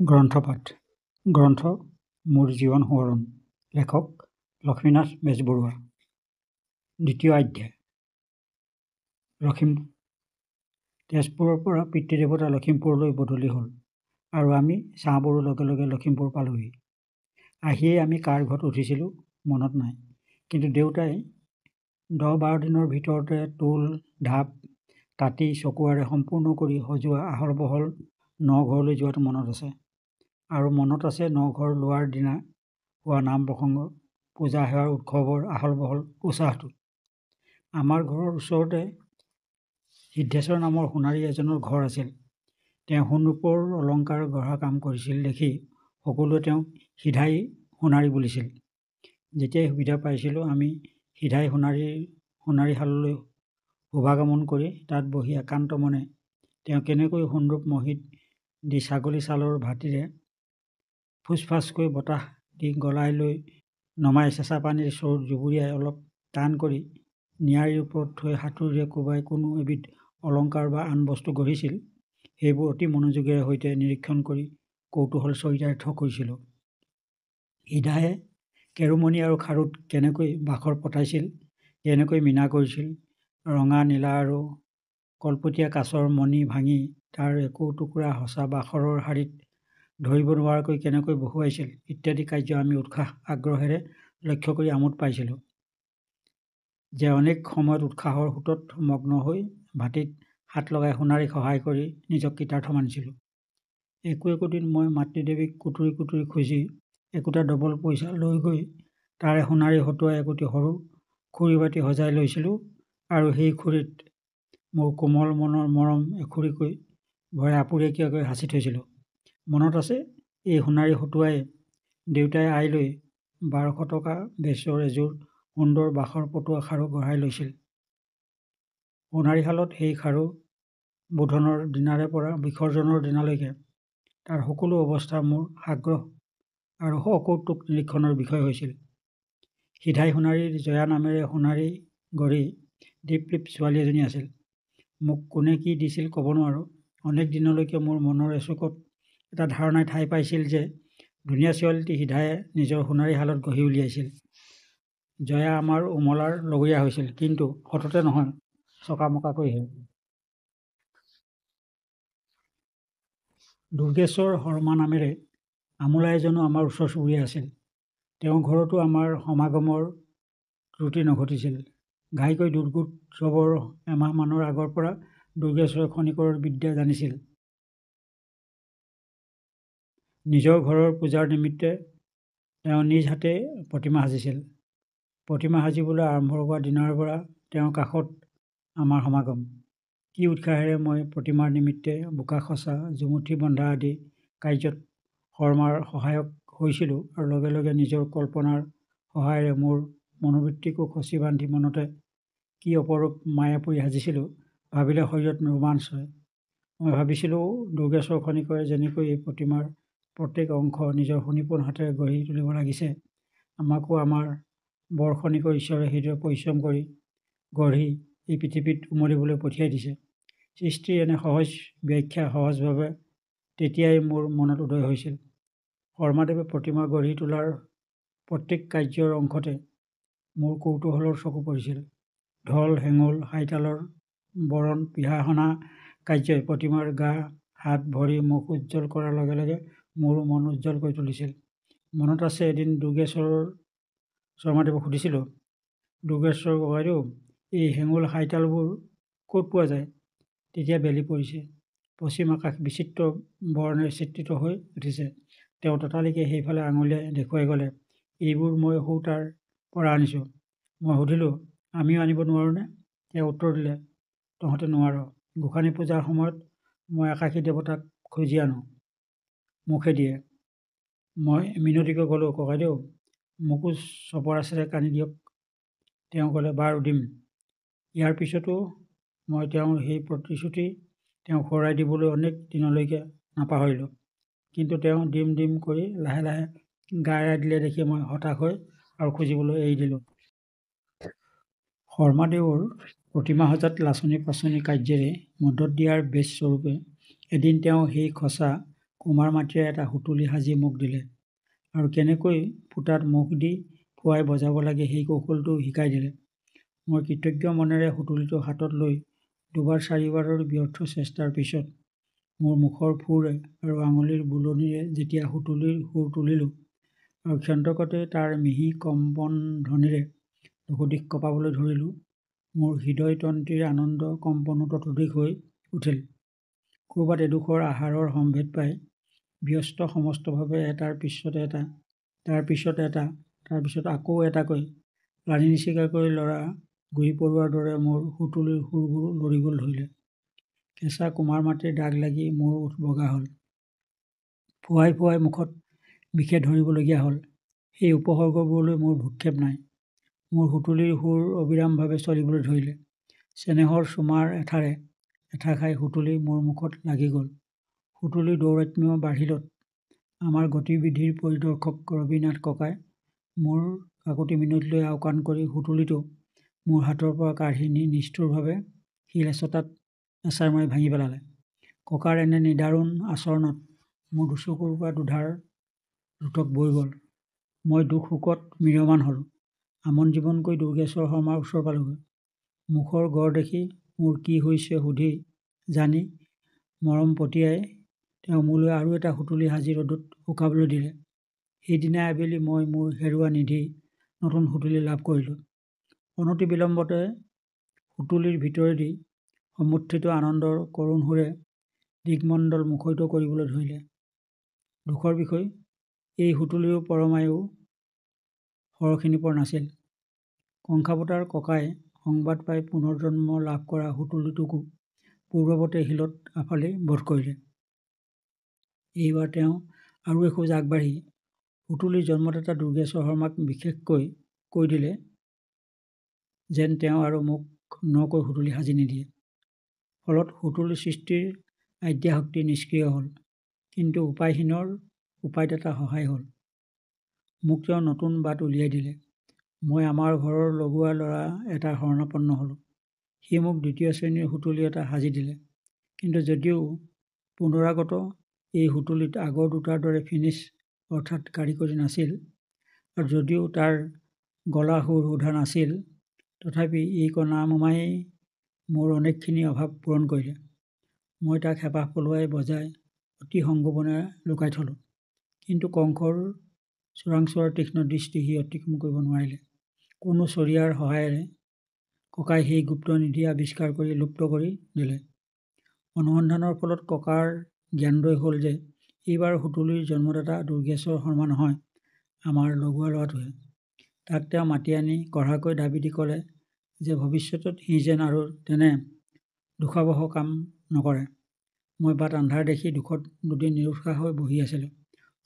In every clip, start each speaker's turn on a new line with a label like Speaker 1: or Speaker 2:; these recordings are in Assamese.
Speaker 1: গ্ৰন্থপাঠ গ্ৰন্থ মোৰ জীৱন সোঁৱৰণ। লেখক লক্ষ্মীনাথ বেজবৰুৱা। দ্বিতীয় অধ্যায়। লখিমপুৰ। তেজপুৰৰ পৰা পিতৃদেৱতা লখিমপুৰলৈ বদলি হ'ল আৰু আমি চাহবোৰৰ লগে লগে লখিমপুৰ পালোহি। আহিয়েই আমি কাৰ ঘৰত উঠিছিলোঁ মনত নাই, কিন্তু দেউতাই 10-12 দিনৰ ভিতৰতে টোল ঢাপ তাঁতী চকুৱাৰে সম্পূৰ্ণ কৰি সজোৱা আহল বহল নঘৰলৈ যোৱাটো মনত আছে। আৰু মনত আছে নঘৰ লোৱাৰ দিনা হোৱা নাম প্ৰসংগ, পূজা সেৱাৰ উৎসৱৰ আহল বহল উৎসাহটো। আমাৰ ঘৰৰ ওচৰতে সিদ্ধেশ্বৰ নামৰ সোণাৰী এজনৰ ঘৰ আছিল। তেওঁ সোণ-ৰূপৰ অলংকাৰ গঢ়া কাম কৰিছিল দেখি সকলোৱে তেওঁক সিধাই সোণাৰী বুলিছিল। যেতিয়াই সুবিধা পাইছিলোঁ আমি সিধাই সোণাৰীশাললৈ শুভাগমন কৰি তাত বহি একান্ত মনে তেওঁ কেনেকৈ সোণৰূপ মহিত দি ছাগলী ছালৰ ভাটিৰে ফুচফাচকৈ বতাহ দি গলাই লৈ নমাই চেঁচা পানীৰ চৰুত জুবুৰিয়াই অলপ টান কৰি নিয়াৰীৰ ওপৰত থৈ হাতুৰিৰে কোবাই কোনো এবিধ অলংকাৰ বা আন বস্তু গঢ়িছিল, সেইবোৰ অতি মনোযোগেৰে সৈতে নিৰীক্ষণ কৰি কৌতূহল চৰিতাৰ্থ কৰিছিলোঁ। সিধায়ে কেৰুমণি আৰু খাৰুত কেনেকৈ বাখৰ পতাইছিল, কেনেকৈ মীনা কৰিছিল, ৰঙা নীলা আৰু কলপতীয়া কাঁচৰ মণি ভাঙি তাৰ একো টুকুৰা সঁচা বাখৰৰ শাৰীত ধৰিব নোৱাৰাকৈ কেনেকৈ বহুৱাইছিল ইত্যাদি কাৰ্য আমি উৎসাহ আগ্ৰহেৰে লক্ষ্য কৰি আমোদ পাইছিলোঁ যে অনেক সময়ত উৎসাহৰ সোঁতত মগ্ন হৈ ভাটিত হাত লগাই সোণাৰীক সহায় কৰি নিজক কৃতাৰ্থ মানিছিলোঁ। একো দিন মই মাতৃদেৱীক কুটুৰি কুটুৰি খুজি একোটা ডবল পইচা লৈ গৈ তাৰে সোণাৰী হতুৱাই একোটি সৰু খুৰী বাতি সজাই লৈছিলোঁ আৰু সেই খুৰীত মোৰ কোমল মনৰ মৰম এখুৰিকৈ ভৰাই আপুৰুকীয়াকৈ সাঁচি থৈছিলোঁ। মনত আছে এই সোণাৰী হতুৱাই দেউতাই আইলৈ 1200 টকা বেচৰ এযোৰ সুন্দৰ বাখৰ পটোৱা খাৰু গঢ়াই লৈছিল। সোণাৰীশালত সেই খাৰু বোধনৰ দিনাৰে পৰা বিসৰ্জনৰ দিনালৈকে তাৰ সকলো অৱস্থা মোৰ সাগ্ৰহ আৰু অকৌতুক নিৰীক্ষণৰ বিষয় হৈছিল। সিধাই সোণাৰীৰ জয়া নামেৰে সোণাৰী গঢ়ি দীপ-লিপ ছোৱালী এজনী আছিল। মোক কোনে কি দিছিল ক'ব নোৱাৰোঁ। অনেক দিনলৈকে মোৰ মনৰ এচুকত এটা ধাৰণাই ঠাই পাইছিল যে ধুনীয়া ছোৱালীটি সিধায়ে নিজৰ সোণাৰীশালত গঢ়ি উলিয়াইছিল। জয়া আমাৰ উমলাৰ লগৰীয়া হৈছিল, কিন্তু সততে নহয়, চকামকাকৈহে। দুৰ্গেশ্বৰ শৰ্মা নামেৰে আমোলা এজনো আমাৰ ওচৰ চুবুৰীয়া আছিল। তেওঁৰ ঘৰতো আমাৰ সমাগমৰ ত্ৰুটি নঘটিছিল। ঘাইকৈ দুৰ্গোৎসৱৰ এমাহমানৰ আগৰ পৰা দুৰ্গেশ্বৰে খনিকৰৰ বিদ্যা জানিছিল। নিজৰ ঘৰৰ পূজাৰ নিমিত্তে তেওঁ নিজ হাতে প্ৰতিমা সাজিছিল। প্ৰতিমা সাজিবলৈ আৰম্ভ হোৱা দিনাৰ পৰা তেওঁৰ কাষত আমাৰ সমাগম। কি উৎসাহেৰে মই প্ৰতিমাৰ নিমিত্তে বোকা খচা, জুমুঠি বন্ধা আদি কাৰ্যত শৰ্মাৰ সহায়ক হৈছিলোঁ আৰু লগে লগে নিজৰ কল্পনাৰ সহায়েৰে মোৰ মনোবৃত্তিকো খচি বান্ধি মনতে কি অপৰূপ মায়াপুৰী সাজিছিলোঁ, ভাবিলে শৰীৰত ৰোমাঞ্চ হয়। মই ভাবিছিলোঁ দুৰ্গেশ্বৰ খনিকৰে যেনেকৈ এই প্ৰতিমাৰ প্ৰত্যেক অংশ নিজৰ সুনিপুণ হাতেৰে গঢ়ি তুলিব লাগিছে, আমাকো আমাৰ বৰ খনিকৰ ঈশ্বৰে সেইদৰে পৰিশ্ৰম কৰি গঢ়ি এই পৃথিৱীত উমলিবলৈ পঠিয়াই দিছে। সৃষ্টিৰ এনে সহজ ব্যাখ্যা সহজভাৱে তেতিয়াই মোৰ মনত উদয় হৈছিল। শৰ্মাদেৱে প্ৰতিমা গঢ়ি তোলাৰ প্ৰত্যেক কাৰ্যৰ অংশতে মোৰ কৌতূহলৰ চকু পৰিছিল। ঢল, হেঙুল, হাইতালৰ বৰণ পিহা সনা কাৰ্যই প্ৰতিমাৰ গা, হাত, ভৰি, মুখ উজ্জ্বল কৰাৰ লগে লগে মোৰো মন উজ্জ্বল কৰি তুলিছিল। মনত আছে এদিন শৰ্মাদেৱক সুধিছিলোঁ, দুৰ্গেশ্বৰ ককাইদেউ, এই হেঙুল হাইতালবোৰ ক'ত পোৱা যায়? তেতিয়া বেলি পৰিছে, পশ্চিম আকাশ বিচিত্ৰ বৰ্ণেৰে চিত্ৰিত হৈ উঠিছে। তেওঁ ততালিকে সেইফালে আঙুলিয়াই দেখুৱাই ক'লে, এইবোৰ মই সৌতাৰ পৰা আনিছোঁ। মই সুধিলোঁ, আমিও আনিব নোৱাৰোঁনে? তেওঁ উত্তৰ দিলে, তহঁতে নোৱাৰ। গোসানী পূজাৰ সময়ত মই আকাশী দেৱতাক খুজি আনো, মোকহে দিয়ে। মই মিনতিকৈ ক'লোঁ, ককাইদেউ, মোকো চপৰাচেৰে কানি দিয়ক। তেওঁ ক'লে, বাৰু দিম। ইয়াৰ পিছতো মই তেওঁৰ সেই প্ৰতিশ্ৰুতি তেওঁক সোঁৱৰাই দিবলৈ অনেক দিনলৈকে নাপাহৰিলোঁ। কিন্তু তেওঁ দিম দিম কৰি লাহে লাহে গা এৰাই দিলে দেখি মই হতাশ হৈ আৰু খুজিবলৈ এৰি দিলোঁ। শৰ্মাদেৱৰ প্ৰতিমা সজাত লাচনি পাচনি কাৰ্যেৰে মদত দিয়াৰ বেচ স্বৰূপে এদিন তেওঁ সেই খচা কুমাৰ মাতৃয়ে এটা সুতুলি সাজি মোক দিলে আৰু কেনেকৈ ফুটাত মুখ দি ফুৱাই বজাব লাগে সেই কৌশলটো শিকাই দিলে। মই কৃতজ্ঞ মনেৰে সুতুলিটো হাতত লৈ দুবাৰ চাৰিবাৰৰ ব্যৰ্থ চেষ্টাৰ পিছত মোৰ মুখৰ ফুৰ আৰু আঙুলিৰ বুলনিৰে যেতিয়া সুতুলিৰ সুৰ তুলিলোঁ আৰু ক্ষন্তকতে তাৰ মিহি কম্পন ধ্বনিৰে দুদিশ কঁপাবলৈ ধৰিলোঁ, মোৰ হৃদয়তন্ত্ৰীৰ আনন্দ কম্পনো ততোধিক হৈ উঠিল। ক'ৰবাত এডোখৰ আহাৰৰ সম্ভেদ পাই ব্যস্ত সমস্তভাৱে এটাৰ পিছত এটা, তাৰ পিছত আকৌ এটাকৈ লানি নিচিগাকৈ ল'ৰা ঘূৰি পৰোৱাৰ দৰে মোৰ সুতুলিৰ সুৰবোৰ লৰিবলৈ ধৰিলে। কেঁচা কুমাৰ মাটিৰ দাগ লাগি মোৰ ওঠ বগা হ'ল। ফুৱাই ফুৱাই মুখত বিষে ধৰিবলগীয়া হ'ল। সেই উপসৰ্গবোৰলৈ মোৰ ভূক্ষেপ নাই। মোৰ সুতুলিৰ সুৰ অবিৰামভাৱে চলিবলৈ ধৰিলে। চেনেহৰ চুমাৰ এঠাৰে এঠা খাই সুতুলি মোৰ মুখত লাগি গ'ল। সুতুলিৰ দৌৰাত্ম্য বাঢ়িলত আমাৰ গতিবিধিৰ পৰিদৰ্শক ৰবিনাথ ককাই মোৰ কাকূতি মিনতিলৈ আওকাণ কৰি সুতুলিটো মোৰ হাতৰ পৰা কাঢ়ি নি নিষ্ঠুৰভাৱে শিল এচটাত এচাৰ মাৰি ভাঙি পেলালে। ককাৰ এনে নিদাৰুণ আচৰণত মোৰ দুচকুৰ পৰা দুধাৰ লোতক বৈ গ'ল। মই দুখ শোকত ম্ৰিয়মাণ হ'লোঁ। আমন জীৱনকৈ দুৰ্গেশ্বৰ শৰ্মাৰ ওচৰ পালোঁগৈ। মুখৰ গঢ় দেখি মোৰ কি হৈছে সুধি জানি মৰম পটিয়াই তেওঁ মোলৈ আৰু এটা সুতুলি সাজি ৰ'দত শুকাবলৈ দিলে। সেইদিনাই আবেলি মই মোৰ হেৰুৱা নিধি নতুন সুতুলি লাভ কৰিলোঁ। অনতি বিলম্বতে সুতুলিৰ ভিতৰেদি সমুত্থিত আনন্দৰ কৰুণ সুৰে দিগমণ্ডল মুখৰিত কৰিবলৈ ধৰিলে। দুখৰ বিষয়, এই সুতুলিৰো পৰমায়ু সৰহখিনিপৰ নাছিল। কংসাৱতাৰ ককাই সংবাদ পাই পুনৰ্জন্ম লাভ কৰা সুতুলিটোকো পূৰ্বৱতে শিলত আফালি বধ কৰিলে। এইবাৰ তেওঁ আৰু এখোজ আগবাঢ়ি সুতুলিৰ জন্মদাতা দুৰ্গেশ্বৰ শৰ্মাক বিশেষকৈ কৈ দিলে যেন তেওঁ আৰু মোক নকৈ সুতুলি সাজি নিদিয়ে। ফলত সুতুলি সৃষ্টিৰ আদ্যাশক্তি নিষ্ক্ৰিয় হ'ল। কিন্তু উপায়হীনৰ উপায়দাতা সহায় হ'ল। মোক তেওঁ নতুন বাট উলিয়াই দিলে। মই আমাৰ ঘৰৰ লগোৱা ল'ৰা এটাৰ শৰণাপন্ন হ'লোঁ। সি মোক দ্বিতীয় শ্ৰেণীৰ সুতুলি এটা সাজি দিলে। কিন্তু যদিও পুনৰাগত এই সুতুলিত আগৰ দুটাৰ দৰে ফিনিছ অৰ্থাৎ কাৰিকৰী নাছিল আৰু যদিও তাৰ গলা সুৰ সোধা নাছিল, তথাপি এই কণা মোমায়েই মোৰ অনেকখিনি অভাৱ পূৰণ কৰিলে। মই তাক হেঁপাহ পলুৱাই বজাই অতি সংগোপনেৰে লুকাই থলোঁ। কিন্তু কংসৰ চোৰাংচোৱাৰ তীক্ষ্ণ দৃষ্টি সি অতিক্ৰম কৰিব নোৱাৰিলে। কোনো চৰিয়াৰ সহায়েৰে ককাই সেই গুপ্ত নিধি আৱিষ্কাৰ কৰি লুপ্ত কৰি দিলে। অনুসন্ধানৰ ফলত ককাৰ জ্ঞানোদয় হ'ল যে এইবাৰ সুতুলিৰ জন্মদাতা দুৰ্গেশ্বৰ শৰ্মা নহয়, আমাৰ লগোৱা ল'ৰাটোহে। তাক তেওঁ মাতি আনি কঢ়াকৈ দাবী দি ক'লে যে ভৱিষ্যতত সি যেন আৰু তেনে দুঃসাৱহ কাম নকৰে। মই বাট আন্ধাৰ দেখি দুখত দুদিন নিৰুৎসাহ হৈ বহি আছিলোঁ।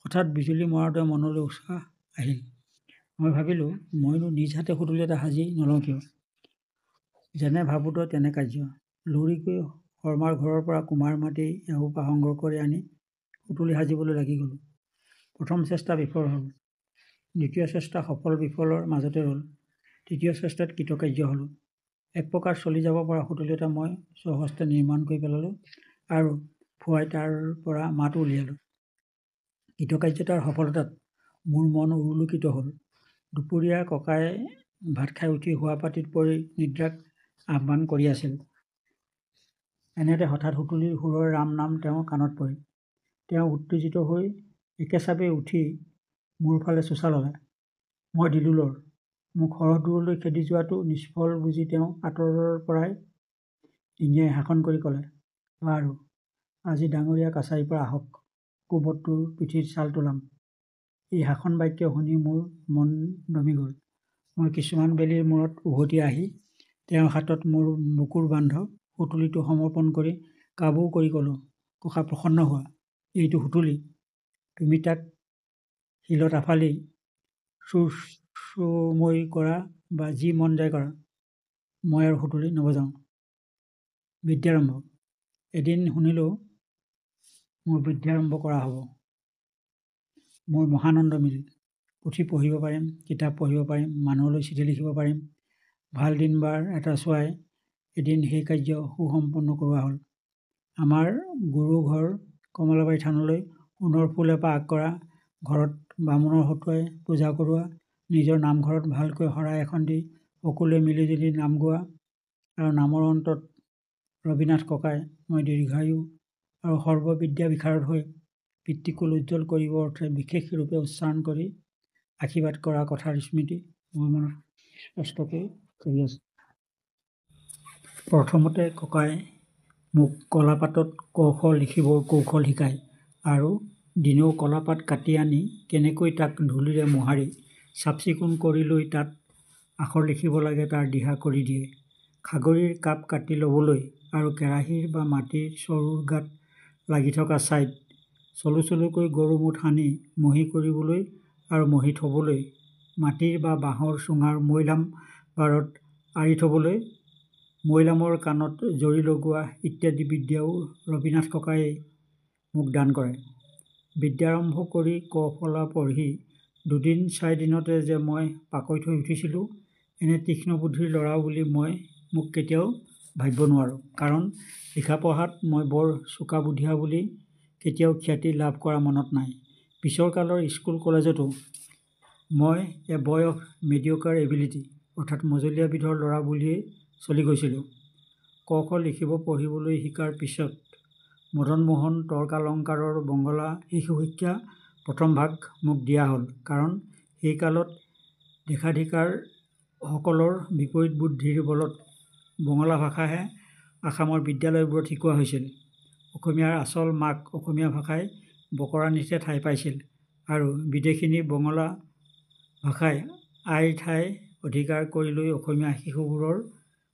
Speaker 1: হঠাৎ বিজুলী মৰাৰ মনলৈ উৎসাহ আহিল। মই ভাবিলোঁ, মইনো নিজ হাতে সুতুলি এটা সাজি নলওঁ কিয়? যেনে ভাবোঁতে তেনে কাৰ্য। লৌৰিকৈ শৰ্মাৰ ঘৰৰ পৰা কুমাৰ মাটি এসোপা সংগ্ৰহ কৰি আনি সুতুলি সাজিবলৈ লাগি গ'লোঁ। প্ৰথম চেষ্টা বিফল হ'ল। দ্বিতীয় চেষ্টা সফল বিফলৰ মাজতে ৰ'ল। তৃতীয় চেষ্টাত কৃতকাৰ্য হ'লোঁ। এক প্ৰকাৰ চলি যাব পৰা সুতুলি এটা মই স্বহস্তে নিৰ্মাণ কৰি পেলালোঁ আৰু ফুৱাই তাৰ পৰা মাত উলিয়ালোঁ। কৃতকাৰ্যতাৰ সফলতাত মোৰ মন উৰুলিকিত হ'ল। দুপৰীয়া ককাই ভাত খাই উঠি শোৱাপাটীত পৰি নিদ্ৰাক আহ্বান কৰি আছিল। এনেতে হঠাৎ সুতুলিৰ সুৰৰ ৰাম নাম তেওঁৰ কাণত পৰিল। তেওঁ উত্তেজিত হৈ একেচাপে উঠি মোৰ ফালে চোঁচা ল'লে। মই দিলোঁ লৰ। মোক সৰহ দূৰলৈ খেদি যোৱাটো নিষ্ফল বুজি তেওঁ আঁতৰৰ পৰাই ডিঙিয়াই শাসন কৰি ক'লে, বাৰু আজি ডাঙৰীয়া কাছাৰীৰ পৰা আহক, কোবত তোৰ পিঠিত ছাল তোলাম। এই শাসন বাক্য শুনি মোৰ মন দমি গ'ল। মই কিছুমান বেলিৰ মূৰত উভতি আহি তেওঁৰ হাতত মোৰ বুকুৰ বান্ধ সুতুলিটো সমৰ্পণ কৰি কাবৌ কৰি ক'লোঁ, ককা প্ৰসন্ন হোৱা, এইটো সুতুলি। তুমি তাক শিলত আফালি চুৰচুমৈ কৰা বা যি মন যায় কৰা। মই আৰু সুতুলি নবজাওঁ। বিদ্যাৰম্ভ। এদিন শুনিলোঁ মোৰ বিদ্যাৰম্ভ কৰা হ'ব। মোৰ মহানন্দ মিলিল। পুথি পঢ়িব পাৰিম, কিতাপ পঢ়িব পাৰিম, মানুহলৈ চিঠি লিখিব পাৰিম। ভাল দিন বাৰ এটা চোৱাই এদিন সেই কাৰ্য সুসম্পন্ন কৰোৱা হ'ল। আমাৰ গুৰু ঘৰ কমলাবাৰী থানলৈ সোণৰ ফুল এপাহ আগ কৰা, ঘৰত বামুণৰ হতুৱাই পূজা কৰোৱা, নিজৰ নামঘৰত ভালকৈ শৰাই এখন দি সকলোৱে মিলিজুলি নাম গোৱা, আৰু নামৰ অন্তত ৰবিনাথ ককাই মই দীৰ্ঘায়ু আৰু সৰ্ববিদ্যা বিশাৰদ হৈ পিতৃকুল উজ্জ্বল কৰিবৰ অৰ্থে বিশেষ ৰূপে উচ্চাৰণ কৰি আশীৰ্বাদ কৰা কথাৰ স্মৃতি মোৰ মনত স্পষ্টকৈ কৰি আছে। প্ৰথমতে ককাই মোক কলাপাতত ক খ লিখিবৰ কৌশল শিকায় আৰু দিনেও কলাপাত কাটি আনি কেনেকৈ তাক ধূলিৰে মোহাৰি চাফ-চিকুণ কৰি লৈ তাত আখৰ লিখিব লাগে তাৰ দিহা কৰি দিয়ে। খাগৰিৰ কাপ কাটি ল'বলৈ আৰু কেৰাহীৰ বা মাটিৰ চৰুৰ গাত লাগি থকা ছাইত চলু-চলুকৈ গৰু মুঠ সানি মহি কৰিবলৈ আৰু মহি থ'বলৈ, মাটিৰ বা বাঁহৰ চুঙাৰ মৈলাম বাৰত আঁৰি থ'বলৈ, মৈলামৰ কাণত জৰি লগোৱা ইত্যাদি বিদ্যাও ৰবিনাথ ককায়ে মোক দান কৰে। বিদ্যাৰম্ভ কৰি ক ফলা পঢ়ি 2-4 দিনতে যে মই পাকৈত হৈ উঠিছিলোঁ, এনে তীক্ষ্ণ বুদ্ধিৰ ল'ৰা বুলি মই মোক কেতিয়াও ভাবিব নোৱাৰোঁ। কাৰণ লিখা-পঢ়াত মই বৰ চোকা-বুধিয়া বুলি কেতিয়াও খ্যাতি লাভ কৰা মনত নাই। পিছৰ কালৰ স্কুল কলেজতো মই এ বয় অফ মেডিঅকাৰ এবিলিটি অৰ্থাৎ মজলীয়া বিধৰ ল'ৰা বুলিয়েই চলি গৈছিলোঁ। ক খ লিখিব পঢ়িবলৈ শিকাৰ পিছত মদন মোহন তৰ্কালংকাৰৰ বঙলা শিশু শিক্ষা প্ৰথম ভাগ মোক দিয়া হ'ল। কাৰণ সেই কালত দেশাধিকাৰ সকলৰ বিপৰীত বুদ্ধিৰ বলত বঙলা ভাষাহে আসামৰ বিদ্যালয়বোৰত শিকোৱা হৈছিল। অসমীয়াৰ আচল মাক অসমীয়া ভাষাই বকৰানিতে ঠাই পাইছিল আৰু বিদেশিনী বঙলা ভাষাই আইৰ ঠাই অধিকাৰ কৰি লৈ অসমীয়া শিশুবোৰৰ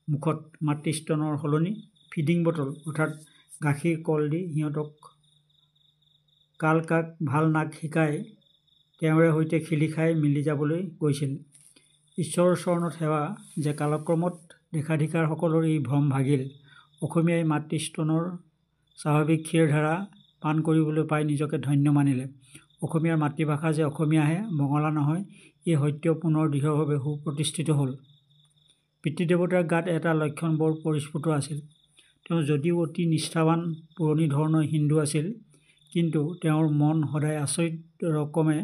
Speaker 1: মুখত মাতৃস্তনৰ সলনি ফিডিং বটল অৰ্থাৎ গাখীৰ কল দি সিহঁতক কাল কাক ভাল নাক শিকাই তেওঁৰে সৈতে খিলি খাই মিলি যাবলৈ কৈছিল। ঈশ্বৰৰ চৰণত সেৱা যে কালক্ৰমত দেশাধিকাৰ সকলৰ এই ভ্ৰম ভাগিল। অসমীয়াই মাতৃস্তনৰ স্বাভাৱিক ক্ষীৰধাৰা পান কৰিবলৈ পাই নিজকে ধন্য মানিলে। অসমীয়াৰ মাতৃভাষা যে অসমীয়াহে, বঙলা নহয়, এই সত্য পুনৰ দৃঢ়ভাৱে সুপ্ৰতিষ্ঠিত হ'ল। পিতৃদেৱতাৰ গাত এটা লক্ষণ বৰ পৰিস্ফুট আছিল। তেওঁ যদিও অতি নিষ্ঠাৱান পুৰণি ধৰণৰ হিন্দু আছিল, কিন্তু তেওঁৰ মন সদায় আচৰিত ৰকমে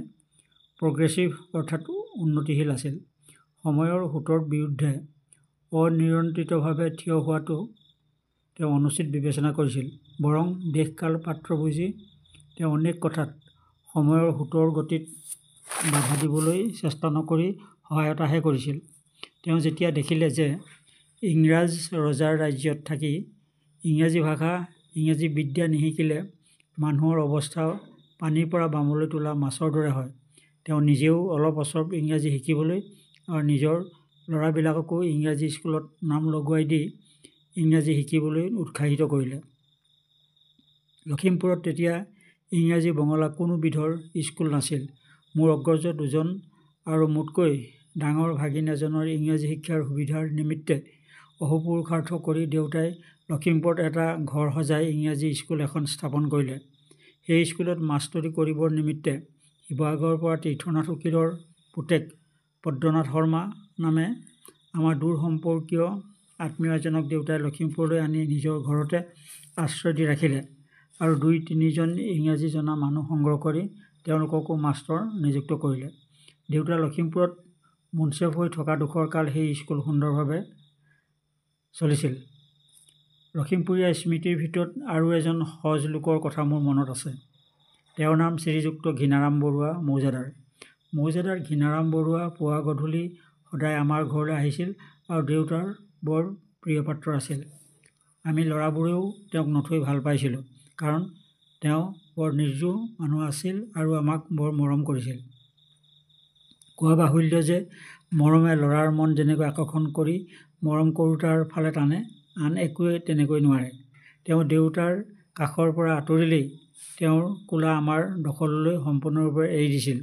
Speaker 1: প্ৰগ্ৰেছিভ অৰ্থাৎ উন্নতিশীল আছিল। সময়ৰ সোঁতৰ বিৰুদ্ধে অনিয়ন্ত্ৰিতভাৱে থিয় হোৱাটো তেওঁ অনুচিত বিবেচনা কৰিছিল। বৰং দেশ-কাল পাত্ৰ বুজি তেওঁ অনেক কথাত সময়ৰ সোঁতৰ গতিত বাধা দিবলৈ চেষ্টা নকৰি সহায়তাহে কৰিছিল। তেওঁ যেতিয়া দেখিলে যে ইংৰাজ ৰজাৰ ৰাজ্যত থাকি ইংৰাজী ভাষা ইংৰাজী বিদ্যা নিশিকিলে মানুহৰ অৱস্থা পানীৰ পৰা বামলৈ তোলা মাছৰ দৰে হয়, তেওঁ নিজেও অলপ-অচপ ইংৰাজী শিকিবলৈ আৰু নিজৰ ল'ৰাবিলাককো ইংৰাজী স্কুলত নাম লগুৱাই দি ইংৰাজী শিকিবলৈ উৎসাহিত কৰিলে। লখিমপুৰত তেতিয়া ইংৰাজী বঙলা কোনো বিধৰ স্কুল নাছিল। মোৰ অগ্ৰজ দুজন আৰু মোতকৈ ডাঙৰ ভাগিন এজনৰ ইংৰাজী শিক্ষাৰ সুবিধাৰ নিমিত্তে অহোপুৰুষাৰ্থ কৰি দেউতাই লখিমপুৰত এটা ঘৰ সজাই ইংৰাজী স্কুল এখন স্থাপন কৰিলে। সেই স্কুলত মাষ্টৰি কৰিবৰ নিমিত্তে শিৱসাগৰৰ পৰা তীৰ্থনাথ উকিলৰ পুতেক পদ্মনাথ শৰ্মা নামে আমাৰ দূৰ সম্পৰ্কীয় আত্মীয় এজনক দেউতাই লখিমপুৰলৈ আনি নিজৰ ঘৰতে আশ্ৰয় দি ৰাখিলে আৰু 2-3জন ইংৰাজী জনা মানুহ সংগ্ৰহ কৰি তেওঁলোককো মাষ্টৰ নিযুক্ত কৰিলে। দেউতা লখিমপুৰত মুন্সেফ হৈ থকা দুখৰ কাল সেই স্কুল সুন্দৰভাৱে চলিছিল। লখিমপুৰীয়া স্মৃতিৰ ভিতৰত আৰু এজন সজ লোকৰ কথা মোৰ মনত আছে। তেওঁৰ নাম শ্ৰীযুক্ত ঘীণাৰাম বৰুৱা মৌজাদাৰ। মৌজাদাৰ ঘীণাৰাম বৰুৱা পুৱা গধূলি সদায় আমাৰ ঘৰলৈ আহিছিল আৰু দেউতাৰ বৰ প্ৰিয়পাত্ৰ আছিল। আমি ল'ৰাবোৰেও তেওঁক নথৈ ভাল পাইছিলোঁ। কাৰণ তেওঁ বৰ নিৰ্জু মানুহ আছিল আৰু আমাক বৰ মৰম কৰিছিল। কোৱা বাহুল্য যে মৰমে ল'ৰাৰ মন যেনেকৈ আকৰ্ষণ কৰি মৰম কৰোঁতাৰ ফালে টানে, আন একোৱে তেনেকৈ নোৱাৰে। তেওঁ দেউতাৰ কাষৰ পৰা আঁতৰিলেই তেওঁৰ কোলা আমাৰ দখললৈ সম্পূৰ্ণৰূপে এৰি দিছিল।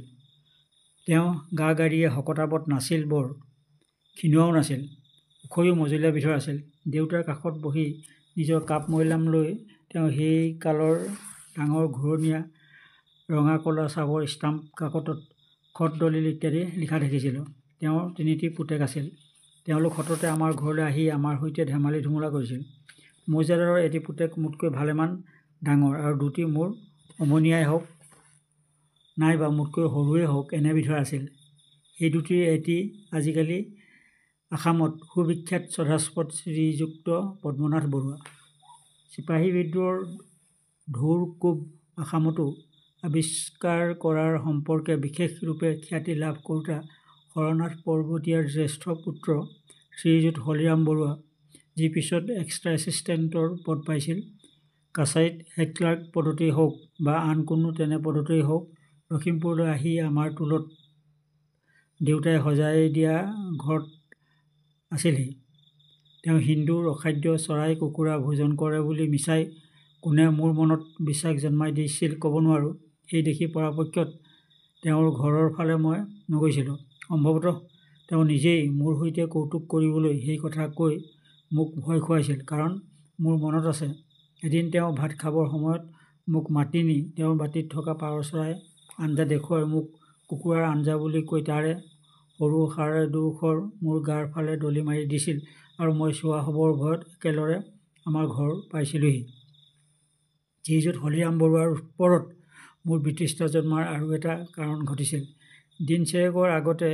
Speaker 1: তেওঁ গা-গাড়ীয়ে শকতাৱত নাছিল, বৰ ক্ষীণোৱাও নাছিল, ওখয়ো মজলীয়া বিধৰ আছিল। দেউতাৰ কাষত বহি নিজৰ কাপ মৈলাম লৈ তেওঁ সেই কালৰ ডাঙৰ ঘূৰণীয়া ৰঙা-ক'লা চাবৰ ষ্টাম্প কাকতত খত দলিল ইত্যাদি লিখা দেখিছিলোঁ। তেওঁৰ 3টি পুতেক আছিল। তেওঁলোক সততে আমাৰ ঘৰলৈ আহি আমাৰ সৈতে ধেমালি ধুমুলা কৰিছিল। মৌজাদাৰৰ এটি পুতেক মোতকৈ ভালেমান ডাঙৰ আৰু দুটি মোৰ সমনীয়াই হওক নাইবা মোতকৈ সৰুৱে হওক এনেবিধৰ আছিল। সেই দুটিৰ এটি আজিকালি আসামত সুবিখ্যাত শ্ৰদ্ধাস্পদ শ্ৰীযুক্ত পদ্মনাথ বৰুৱা। চিপাহী বিদ্ৰোহৰ ঢৌৰ কোব আসামতো আৱিষ্কাৰ কৰাৰ সম্পৰ্কে বিশেষ ৰূপে খ্যাতি লাভ কৰোঁতা হৰনাথ পৰ্বতীয়াৰ জ্যেষ্ঠ পুত্ৰ শ্ৰীযুত হলিৰাম বৰুৱা, যি পিছত এক্সট্ৰা এছিষ্টেণ্টৰ পদ পাইছিল, কাছাৰীত হেড ক্লাৰ্ক পদতেই হওক বা আন কোনো তেনে পদতেই হওক, লখিমপুৰলৈ আহি আমাৰ টোলত দেউতাই সজাই দিয়া ঘৰত আছিলহি। তেওঁ হিন্দুৰ অখাদ্য চৰাই কুকুৰা ভোজন কৰে বুলি মিছাই কোনে মোৰ মনত বিশ্বাস জন্মাই দিছিল ক'ব নোৱাৰোঁ। এই দেখি পৰাপক্ষত তেওঁৰ ঘৰৰ ফালে মই নগৈছিলোঁ। সম্ভৱতঃ তেওঁ নিজেই মোৰ সৈতে কৌতুক কৰিবলৈ সেই কথা কৈ মোক ভয় খুৱাইছিল। কাৰণ মোৰ মনত আছে, এদিন তেওঁ ভাত খাবৰ সময়ত মোক মাতি নি তেওঁৰ বাটিত থকা পাৰ চৰাই আঞ্জা দেখুৱাই মোক কুকুৰাৰ আঞ্জা বুলি কৈ তাৰে সৰু হাড় এডোখৰ মোৰ গাৰ ফালে দলি মাৰি দিছিল আৰু মই চুৱা হ'বৰ ভয়ত একেলৰে আমাৰ ঘৰ পাইছিলোঁহি। শ্ৰীযুত হলিৰাম বৰুৱাৰ ওপৰত মোৰ বিতৃষ্ণা জন্মাৰ আৰু এটা কাৰণ ঘটিছিল। দিন চেৰেকৰ আগতে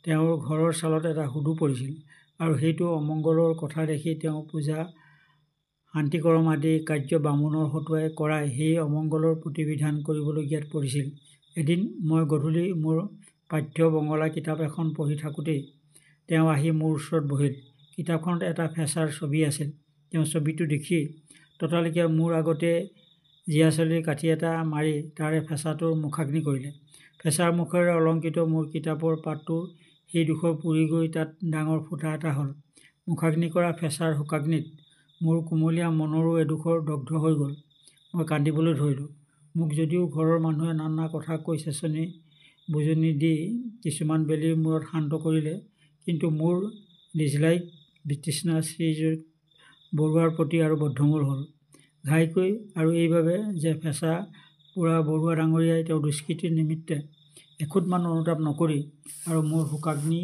Speaker 1: তেওঁৰ ঘৰৰ চালত এটা হুদু পৰিছিল আৰু সেইটো অমংগলৰ কথা দেখি তেওঁ পূজা শান্তিকৰম আদি কাৰ্য বামুণৰ হতুৱাই কৰাই সেই অমংগলৰ প্ৰতিবিধান কৰিবলগীয়াত পৰিছিল। এদিন মই গধূলি মোৰ পাঠ্য বঙলা কিতাপ এখন পঢ়ি থাকোঁতেই তেওঁ আহি মোৰ ওচৰত বহিল। কিতাপখনত এটা ফেঁচাৰ ছবি আছিল। তেওঁ ছবিটো দেখি ততালিকে মোৰ আগতে জীয়াচলীৰ কাঠি এটা মাৰি তাৰে ফেঁচাটোৰ মুখাগ্নি কৰিলে। ফেঁচাৰ মুখেৰে অলংকৃত মোৰ কিতাপৰ পাতটোৰ সেইডোখৰ পুৰি গৈ তাত ডাঙৰ ফুটা এটা হ'ল। মুখাগ্নি কৰা ফেঁচাৰ শোকাগ্নিত মোৰ কোমলীয়া মনৰো এডোখৰ দগ্ধ হৈ গ'ল। মই কান্দিবলৈ ধৰিলোঁ। মোক যদিও ঘৰৰ মানুহে নানা কথা কৈ চেঁচনি বুজনি দি কিছুমান বেলিৰ মূৰত শান্ত কৰিলে, কিন্তু মোৰ নিজ-লাইক বিতৃষ্ণা শ্ৰীযুত বৰুৱাৰ প্ৰতি আৰু বদ্ধমূল হ'ল। ঘাইকৈ আৰু এইবাবে যে ফেঁচা পোৰা বৰুৱা ডাঙৰীয়াই তেওঁৰ দুষ্কৃতিৰ নিমিত্তে এখুদমান অনুতাপ নকৰি আৰু মোৰ শোকাগ্নি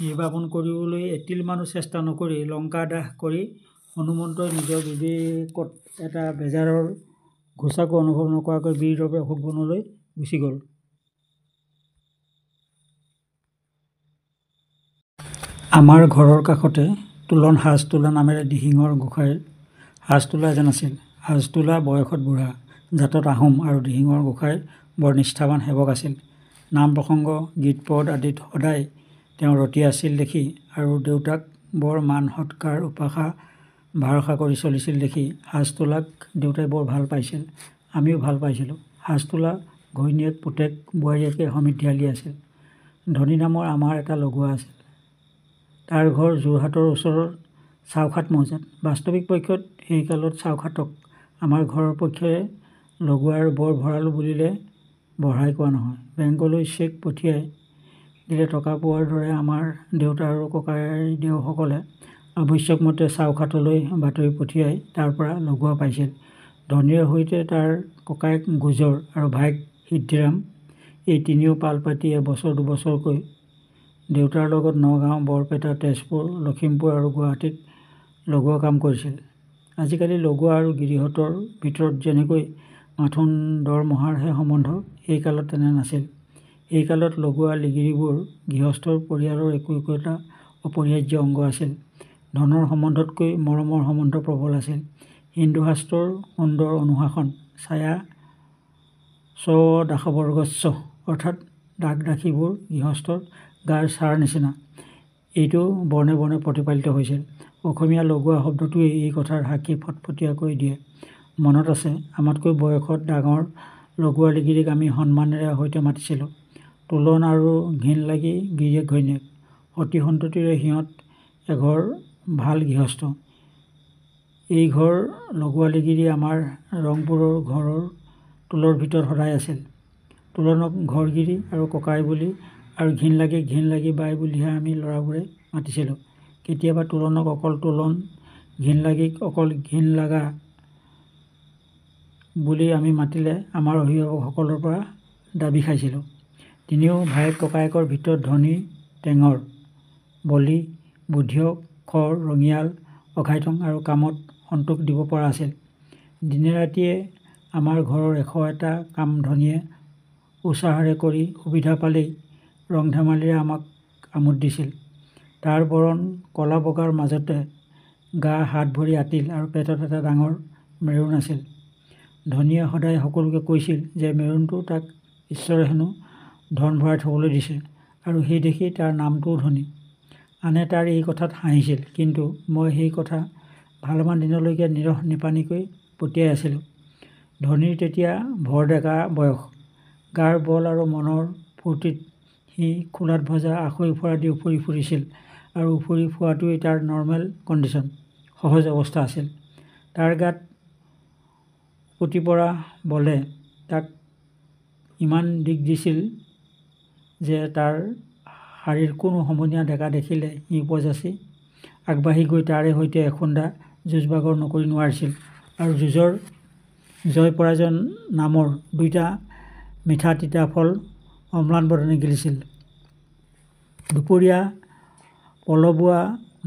Speaker 1: নিৰ্বাপন কৰিবলৈ এটিলমানো চেষ্টা নকৰি লংকা দাহ কৰি হনুমন্তই নিজৰ বিবেকত এটা বেজাৰৰ ঘোচাকো অনুভৱ নকৰাকৈ বীৰৰূপে অশোক বনলৈ গুচি গ'ল। আমাৰ ঘৰৰ কাষতে তোলন হাজতোলা নামেৰে দিহিঙৰ গোসাঁইৰ হাজতোলা এজন আছিল। হাজতোলা বয়সত বুঢ়া, জাতত আহোম আৰু দিহিঙৰ গোসাঁইৰ বৰ নিষ্ঠাৱান সেৱক আছিল। নাম প্ৰসংগ, গীত-পদ আদিত সদায় তেওঁ ৰতি আছিল দেখি আৰু দেউতাক বৰ মান সৎকাৰ উপাসা ভাৰসা কৰি চলিছিল দেখি হাজতোলাক দেউতাই বৰ ভাল পাইছিল। আমিও ভাল পাইছিলোঁ। হাজতোলা ঘৈণীয়েক পুতেক বোৱাৰীয়েকে সমৃদ্ধিশালী আছিল। ধনী নামৰ আমাৰ এটা লগুৱা আছিল। তাৰ ঘৰ যোৰহাটৰ ওচৰৰ চাওখাট মৌজাত। বাস্তৱিক পক্ষত সেই কালত চাওখাটক আমাৰ ঘৰৰ পক্ষৰে লগুৱাৰ বৰ ভঁৰালো বুলিলে বঢ়াই কোৱা নহয়। বেংকলৈ চেক পঠিয়াই দিলে টকা পোৱাৰ দৰে আমাৰ দেউতা আৰু ককাইদেউসকলে আৱশ্যকমতে চাওখাটলৈ বাতৰি পঠিয়াই তাৰ পৰা লগুৱা পাইছিল। ধনীৰ সৈতে তাৰ ককায়েক গোজৰ আৰু ভায়েক সিদ্ধিৰাম এই তিনিও পাল পাতি এবছৰ দুবছৰকৈ দেউতাৰ লগত নগাঁও, বৰপেটা, তেজপুৰ, লখিমপুৰ আৰু গুৱাহাটীত লগুৱা কাম কৰিছিল। আজিকালি লগুৱা আৰু গিৰিহঁতৰ ভিতৰত যেনেকৈ মাথোন দৰমহাৰহে সম্বন্ধ, সেই কালত তেনে নাছিল। এই কালত লগুৱা লিগিৰিবোৰ গৃহস্থৰ পৰিয়ালৰ একো একোটা অপৰিহাৰ্য অংগ আছিল। ধনৰ সম্বন্ধতকৈ মৰমৰ সম্বন্ধ প্ৰবল আছিল। হিন্দু শাস্ত্ৰৰ সুন্দৰ অনুশাসন ছায়া স্বদাসবৰ্গস্য অৰ্থাৎ দাস-দাসীবোৰ গৃহস্থৰ গাৰ ছাঁৰ নিচিনা, এইটো বৰ্ণে বৰ্ণে প্ৰতিপালিত হৈছিল। অসমীয়া লগুৱা শব্দটোৱেই এই কথাৰ সাক্ষী ফটফটীয়াকৈ দিয়ে। মনত আছে, আমাতকৈ বয়সত ডাঙৰ লগুৱা লিগিৰিক আমি সন্মানেৰে সৈতে মাতিছিলোঁ। তোলন আৰু ঘিন লাগি গিৰিয়েক ঘৈণীয়েক। সতি সন্ততিৰে সিহঁত এঘৰ ভাল গৃহস্থ। এই ঘৰ লগুৱা লিগিৰি আমাৰ ৰংপুৰৰ ঘৰৰ টোলৰ ভিতৰত সদায় আছিল। তোলনক ঘৰগিৰি আৰু ককাই বুলি আৰু ঘিন লাগি বাই বুলিহে আমি ল'ৰাবোৰে মাতিছিলোঁ। কেতিয়াবা তোলনক অকল তোলন, ঘিন লাগিক অকল ঘিন লাগা বুলি আমি মাতিলে আমাৰ অভিভাৱকসকলৰ পৰা দাবী খাইছিলোঁ। তিনিও ভায়েক ককায়েকৰ ভিতৰত ধনী, টেঙৰ, বলী, বুধিয়ক, খৰ, ৰঙিয়াল, অঘাইটং আৰু কামত সন্তোষ দিব পৰা আছিল। দিনে ৰাতিয়ে আমাৰ ঘৰৰ 101টা কাম ধনীয়ে উচাহাৰে কৰি সুবিধা পালেই ৰং ধেমালিৰে আমাক আমোদ দিছিল। তাৰ বৰণ কলা বগাৰ মাজতে গা হাত ভৰি আতিল আৰু পেটত এটা ডাঙৰ মেৰুণ আছিল। ধনীয়ে সদায় সকলোকে কৈছিল যে মেৰুণটো তাক ঈশ্বৰে হেনো ধন ভৰাই থবলৈ দিছে আৰু সেই দেখি তাৰ নামটোও ধনী। আনে তাৰ এই কথাত হাঁহিছিল, কিন্তু মই সেই কথা ভালমান দিনলৈকে নিৰহ নিপানীকৈ পতিয়াই আছিলোঁ। ধনীৰ তেতিয়া ভৰ ডেকা বয়স। গাৰ বল আৰু মনৰ ফূৰ্তিত সি খোলাত ভজা আখৈ উফৰা দি উফৰি ফুৰিছিল আৰু উফৰি ফুৰাটোৱেই তাৰ নৰ্মেল কণ্ডিশ্যন, সহজ অৱস্থা আছিল। তাৰ গাত উকটি পৰা বলে তাক ইমান দিগ দিছিল যে তাৰ শাৰীৰ কোনো সমনীয়া ডেকা দেখিলে সি উপযাচি আগবাঢ়ি গৈ তাৰে সৈতে এখুন্দা যুঁজ-বাগৰ নকৰি নোৱাৰিছিল আৰু যুঁজৰ জয় পৰাজয় নামৰ দুইটা মিঠা তিতা ফল অম্লান বদনে গিলিছিল। দুপৰীয়া পলবোৱা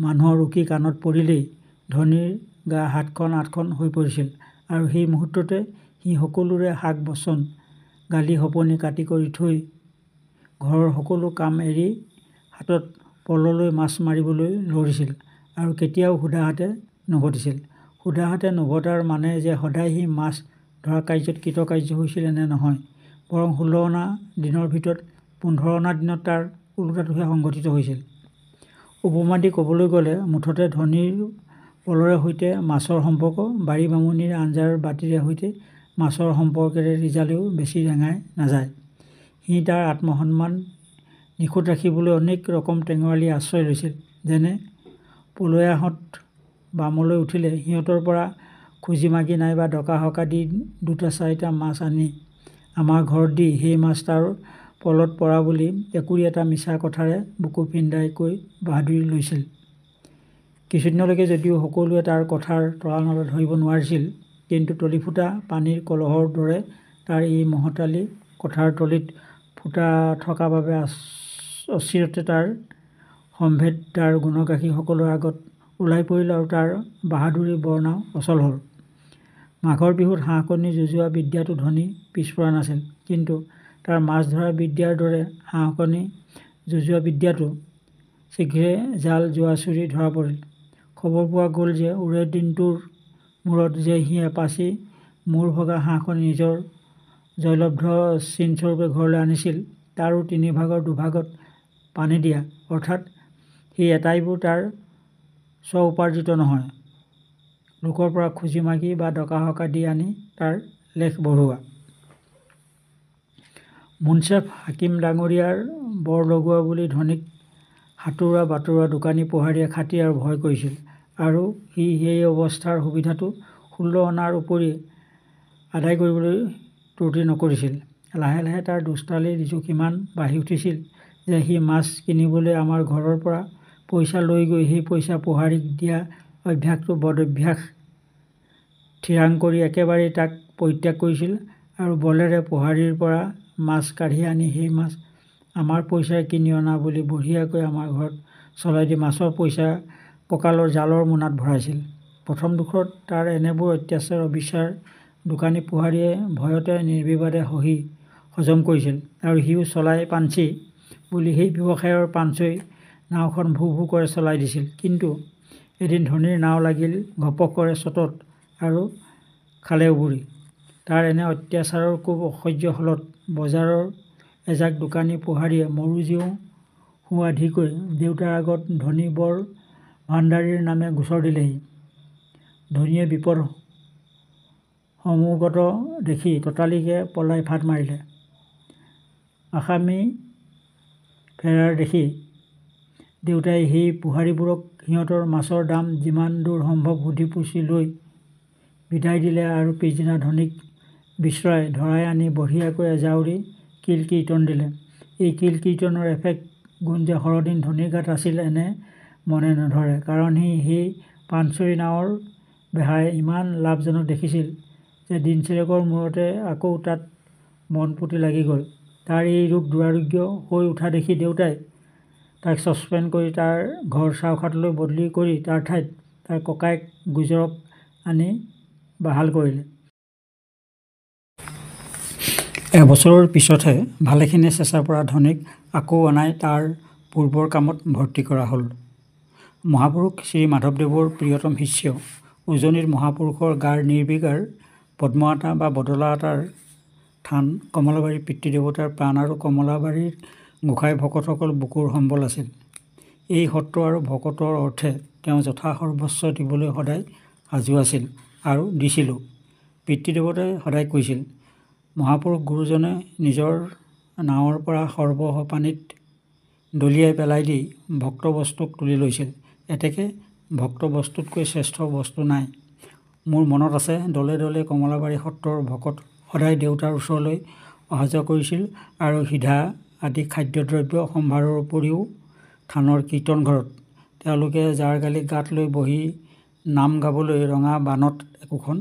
Speaker 1: মানুহৰ উকি কাণত পৰিলেই ধনীৰ গা 7খন-8খন হৈ পৰিছিল আৰু সেই মুহূৰ্ততে সি সকলোৰে শাক বচন গালি সপনি কাটি কৰি থৈ ঘৰৰ সকলো কাম এৰি হাতত পললৈ মাছ মাৰিবলৈ লৰিছিল আৰু কেতিয়াও সুধা হাতে নভটিছিল। সুধা হাতে নভটাৰ মানে যে সদায় সি মাছ ধৰা কাৰ্যত কৃতকাৰ্য হৈছিল এনে নহয়, বৰং 16 অনা দিনৰ ভিতৰত 15 অনা দিনত তাৰ ওলোটাটোহে সংঘটিত হৈছিল। উপমা দি ক'বলৈ গ'লে মুঠতে ধনীৰ পলৰে সৈতে মাছৰ সম্পৰ্ক বাৰী বামুণীৰ আঞ্জাৰ বাতিৰে সৈতে মাছৰ সম্পৰ্কেৰে ৰিজালেও বেছি ৰেঙাই নাযায়। সি তাৰ আত্মসন্মান নিখুঁত ৰাখিবলৈ অনেক ৰকম টেঙৰালি আশ্ৰয় লৈছিল। যেনে পলয়াহঁত বামলৈ উঠিলে সিহঁতৰ পৰা খুজি মাগি নাইবা ডকা-হকা দি 2-4টা মাছ আনি আমাৰ ঘৰত দি সেই মাছ তাৰ পলত পৰা বুলি একুৰি এটা মিছা কথাৰে বুকু ফিন্দাই কৈ বাহাদুৰি লৈছিল। কিছুদিনলৈকে যদিও সকলোৱে তাৰ কথাৰ তলা-নলা ধৰিব নোৱাৰিছিল, কিন্তু তলিফুটা পানীৰ কলহৰ দৰে তাৰ এই মহতালি কথাৰ তলিত ফুটা থকা বাবে অচিৰতে তাৰ সম্ভেদ তাৰ গুণগ্ৰাসী সকলৰ আগত ওলাই পৰিল আৰু তাৰ বাহাদুৰি বৰনাও অচল হ'ল। মাঘৰ বিহুত হাঁহ-কণী যুঁজোৱা বিদ্যাটো ধনী পিছপৰা নাছিল, কিন্তু তাৰ মাছ ধৰা বিদ্যাৰ দৰে হাঁহ-কণী যুঁজোৱা বিদ্যাটো শীঘ্ৰে জাল জুৱা-চুৰি ধৰা পৰিল। খবৰ পোৱা গ'ল যে ওৰে দিনটোৰ মূৰত যে সি এপাচি মূৰ ভগা হাঁহ-কণী নিজৰ জয়লব্ধ চিনস্বৰূপে ঘৰলৈ আনিছিল, তাৰো 3ভাগৰ 2ভাগত পানী দিয়া, অৰ্থাৎ সেই এটাইবোৰ তাৰ স্ব-উপাৰ্জিত নহয়, লোকৰ পৰা খুজি মাগি বা ডকা-হকা দি আনি তাৰ লেখ বঢ়ুওৱা। মুন্সেফ হাকিম ডাঙৰীয়াৰ বৰ লগোৱা বুলি ধনীক সাঁতোৰা-বাতৰোৱা দোকানী-পোহাৰীয়ে খাতিৰ আৰু ভয় কৰিছিল আৰু সি সেই অৱস্থাৰ সুবিধাটো 16 অনাৰ উপৰি আদায় কৰিবলৈ ত্ৰুটি নকৰিছিল। লাহে লাহে তাৰ দুষ্টালিৰ জোখ ইমান বাঢ়ি উঠিছিল যে সি মাছ কিনিবলৈ আমাৰ ঘৰৰ পৰা পইচা লৈ গৈ সেই পইচা পোহাৰীক দিয়া অভ্যাসটো বদঅভ্যাস থিৰাং কৰি একেবাৰেই তাক পৰিত্যাগ কৰিছিল আৰু বলেৰে পোহাৰীৰ পৰা মাছ কাঢ়ি আনি সেই মাছ আমাৰ পইচাৰে কিনি অনা বুলি বঢ়িয়াকৈ আমাৰ ঘৰত চলাই দি মাছৰ পইচা কঁকালৰ জালৰ মোনাত ভৰাইছিল। প্ৰথম দুখৰত তাৰ এনেবোৰ অত্যাচাৰ অবিচাৰ দোকানী-পোহাৰীয়ে ভয়তে নিৰ্বিবাদে সহি হজম কৰিছিল আৰু সিও চলাই পাঞ্চি বুলি সেই ব্যৱসায়ৰ পাঞ্চৈ নাওখন ভু ভু কৰে চলাই দিছিল। কিন্তু এদিন ধনীৰ নাও লাগিল ঘপকৰে চটত আৰু খালে উবুৰি। তাৰ এনে অত্যাচাৰৰ কোব অসহ্য হলত বজাৰৰ এজাক দোকানী-পোহাৰীয়ে মৰো জীও সোঁ আধিকৈ দেউতাৰ আগত ধনী বৰ ভাণ্ডাৰীৰ নামে গোচৰ দিলেহি। ধনীয়ে বিপদ সমুগত দেখি ততালিকে পলাই ফাট মাৰিলে। আসামী ফেৰাৰ দেখি দেউতাই সেই পোহাৰীবোৰক সিহঁতৰ মাছৰ দাম যিমান দূৰ সম্ভৱ সুধি-পুছি লৈ বিদায় দিলে আৰু পিছদিনা ধনীক বিচৰাই ধৰাই আনি বঢ়িয়াকৈ এজাউৰি কিল-কীৰ্তন দিলে। এই কিল-কীৰ্তনৰ এফেক্ট গুণ যে সৰহদিন ধনীৰ গাত আছিল এনে মনে নধৰে, কাৰণ সি সেই পাঞ্চৈ নাৱৰ বেহাই ইমান লাভজনক দেখিছিল যে দিনচিৰেকৰ মূৰতে আকৌ তাত মন পুতি লাগি গ'ল। তাৰ এই ৰূপ দুৰাৰোগ্য হৈ উঠা দেখি দেউতাই তাক ছাছপেণ্ড কৰি তাৰ ঘৰ চাউখাটলৈ বদলি কৰি তাৰ ঠাইত তাৰ ককায়েক গুজৰক আনি বাহাল কৰিলে। এবছৰৰ পিছতহে ভালেখিনি চেঁচাৰ পৰা ধনীক আকৌ অনাই তাৰ পূৰ্বৰ কামত ভৰ্তি কৰা হ'ল। মহাপুৰুষ শ্ৰী মাধৱদেৱৰ প্ৰিয়তম শিষ্য উজনিৰ মহাপুৰুষৰ গাৰ নিৰ্বিকাৰ পদ্ম আটা বা বদলা আটাৰ থান কমলাবাৰীৰ পিতৃদেৱতাৰ প্ৰাণ আৰু কমলাবাৰীৰ গোসাঁই ভকতসকল বুকুৰ সম্বল আছিল। এই সত্ৰ আৰু ভকতৰ অৰ্থে তেওঁ যথা সৰ্বস্ব দিবলৈ সদায় সাজু আছিল আৰু দিছিলো। পিতৃদেৱতাই সদায় কৈছিল, মহাপুৰুষ গুৰুজনে নিজৰ নাৱৰ পৰা সৰ্বহ পানীত দলিয়াই পেলাই দি ভক্তবস্তুক তুলি লৈছিল। এতেকে ভক্তবস্তুতকৈ শ্ৰেষ্ঠ বস্তু নাই। মোৰ মনত আছে, দলে দলে কমলাবাৰী সত্ৰৰ ভকত সদায় দেউতাৰ ওচৰলৈ অহা যোৱা কৰিছিল আৰু সিধা আদি খাদ্যদ্ৰব্য সম্ভাৰৰ উপৰিও থানৰ কীৰ্তন ঘৰত তেওঁলোকে জাৰ গালি গাত লৈ বহি নাম গাবলৈ ৰঙা বানত একোখন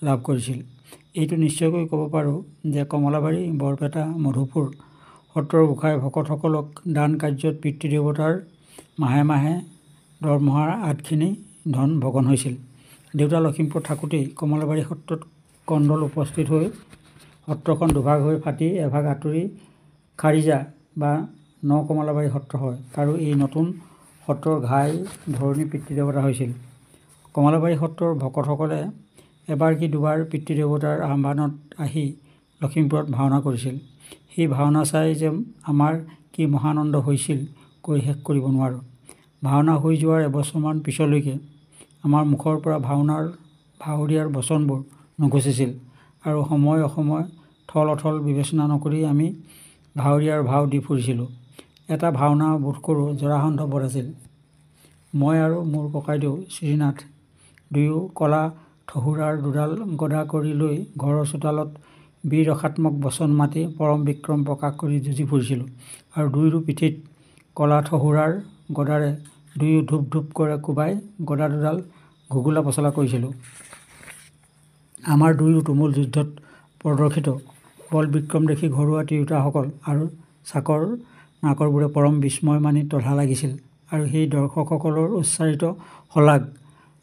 Speaker 1: লাভ কৰিছিল। এইটো নিশ্চয়কৈ ক'ব পাৰোঁ যে কমলাবাৰী, বৰপেটা, মধুপুৰ সত্ৰৰ গোসাঁই ভকতসকলক দান কাৰ্যত পিতৃদেৱতাৰ মাহে মাহে দৰমহাৰ আধখিনি ধন ভগন হৈছিল। দেউতা লখিমপুৰত থাকোঁতেই কমলাবাৰী সত্ৰত কণ্ডল উপস্থিত হৈ সত্ৰখন দুভাগ হৈ ফাটি এভাগ আঁতৰি খাৰিজা বা ন কমলাবাৰী সত্ৰ হয় আৰু এই নতুন সত্ৰৰ ঘাই ধৰণী পিতৃদেৱতা হৈছিল। কমলাবাৰী সত্ৰৰ ভকতসকলে এবাৰ কি দুবাৰ পিতৃদেৱতাৰ আহ্বানত আহি লখিমপুৰত ভাওনা কৰিছিল। সেই ভাওনা চাই যে আমাৰ কি মহানন্দ হৈছিল কৈ শেষ কৰিব নোৱাৰোঁ। ভাওনা হৈ যোৱাৰ এবছৰমান পিছলৈকে আমাৰ মুখৰ পৰা ভাৱৰীয়াৰ বচনবোৰ নুগুচিছিল আৰু সময় অসময় থল অথল বিবেচনা নকৰি আমি ভাৱৰীয়াৰ ভাও দি ফুৰিছিলোঁ। এটা ভাওনা বোধ কৰোঁ জৰাসন্ধ বধ আছিল। মই আৰু মোৰ ককাইদেউ শ্ৰীনাথ দুয়ো কলা ঠহুৰাৰ দুডাল গদা কৰি লৈ ঘৰৰ চোতালত বীৰ ৰসাত্মক বচন মাতি পৰম বিক্ৰম প্ৰকাশ কৰি যুঁজি ফুৰিছিলোঁ আৰু দুয়োৰো পিঠিত কলা ঠহুৰাৰ গদাৰে দুয়ো ধূপ ধূপ কৰে কোবাই গদা দুডাল ঘুগুলা পচলা কৰিছিলোঁ। আমাৰ দুয়ো তুমুল যুদ্ধত প্ৰদৰ্শিত বল বিক্ৰম দেখি ঘৰুৱা তিৰোতাসকল আৰু চাকৰ নাকৰবোৰে পৰম বিস্ময় মানি তধা লাগিছিল আৰু সেই দৰ্শকসকলৰ উচ্চাৰিত শলাগ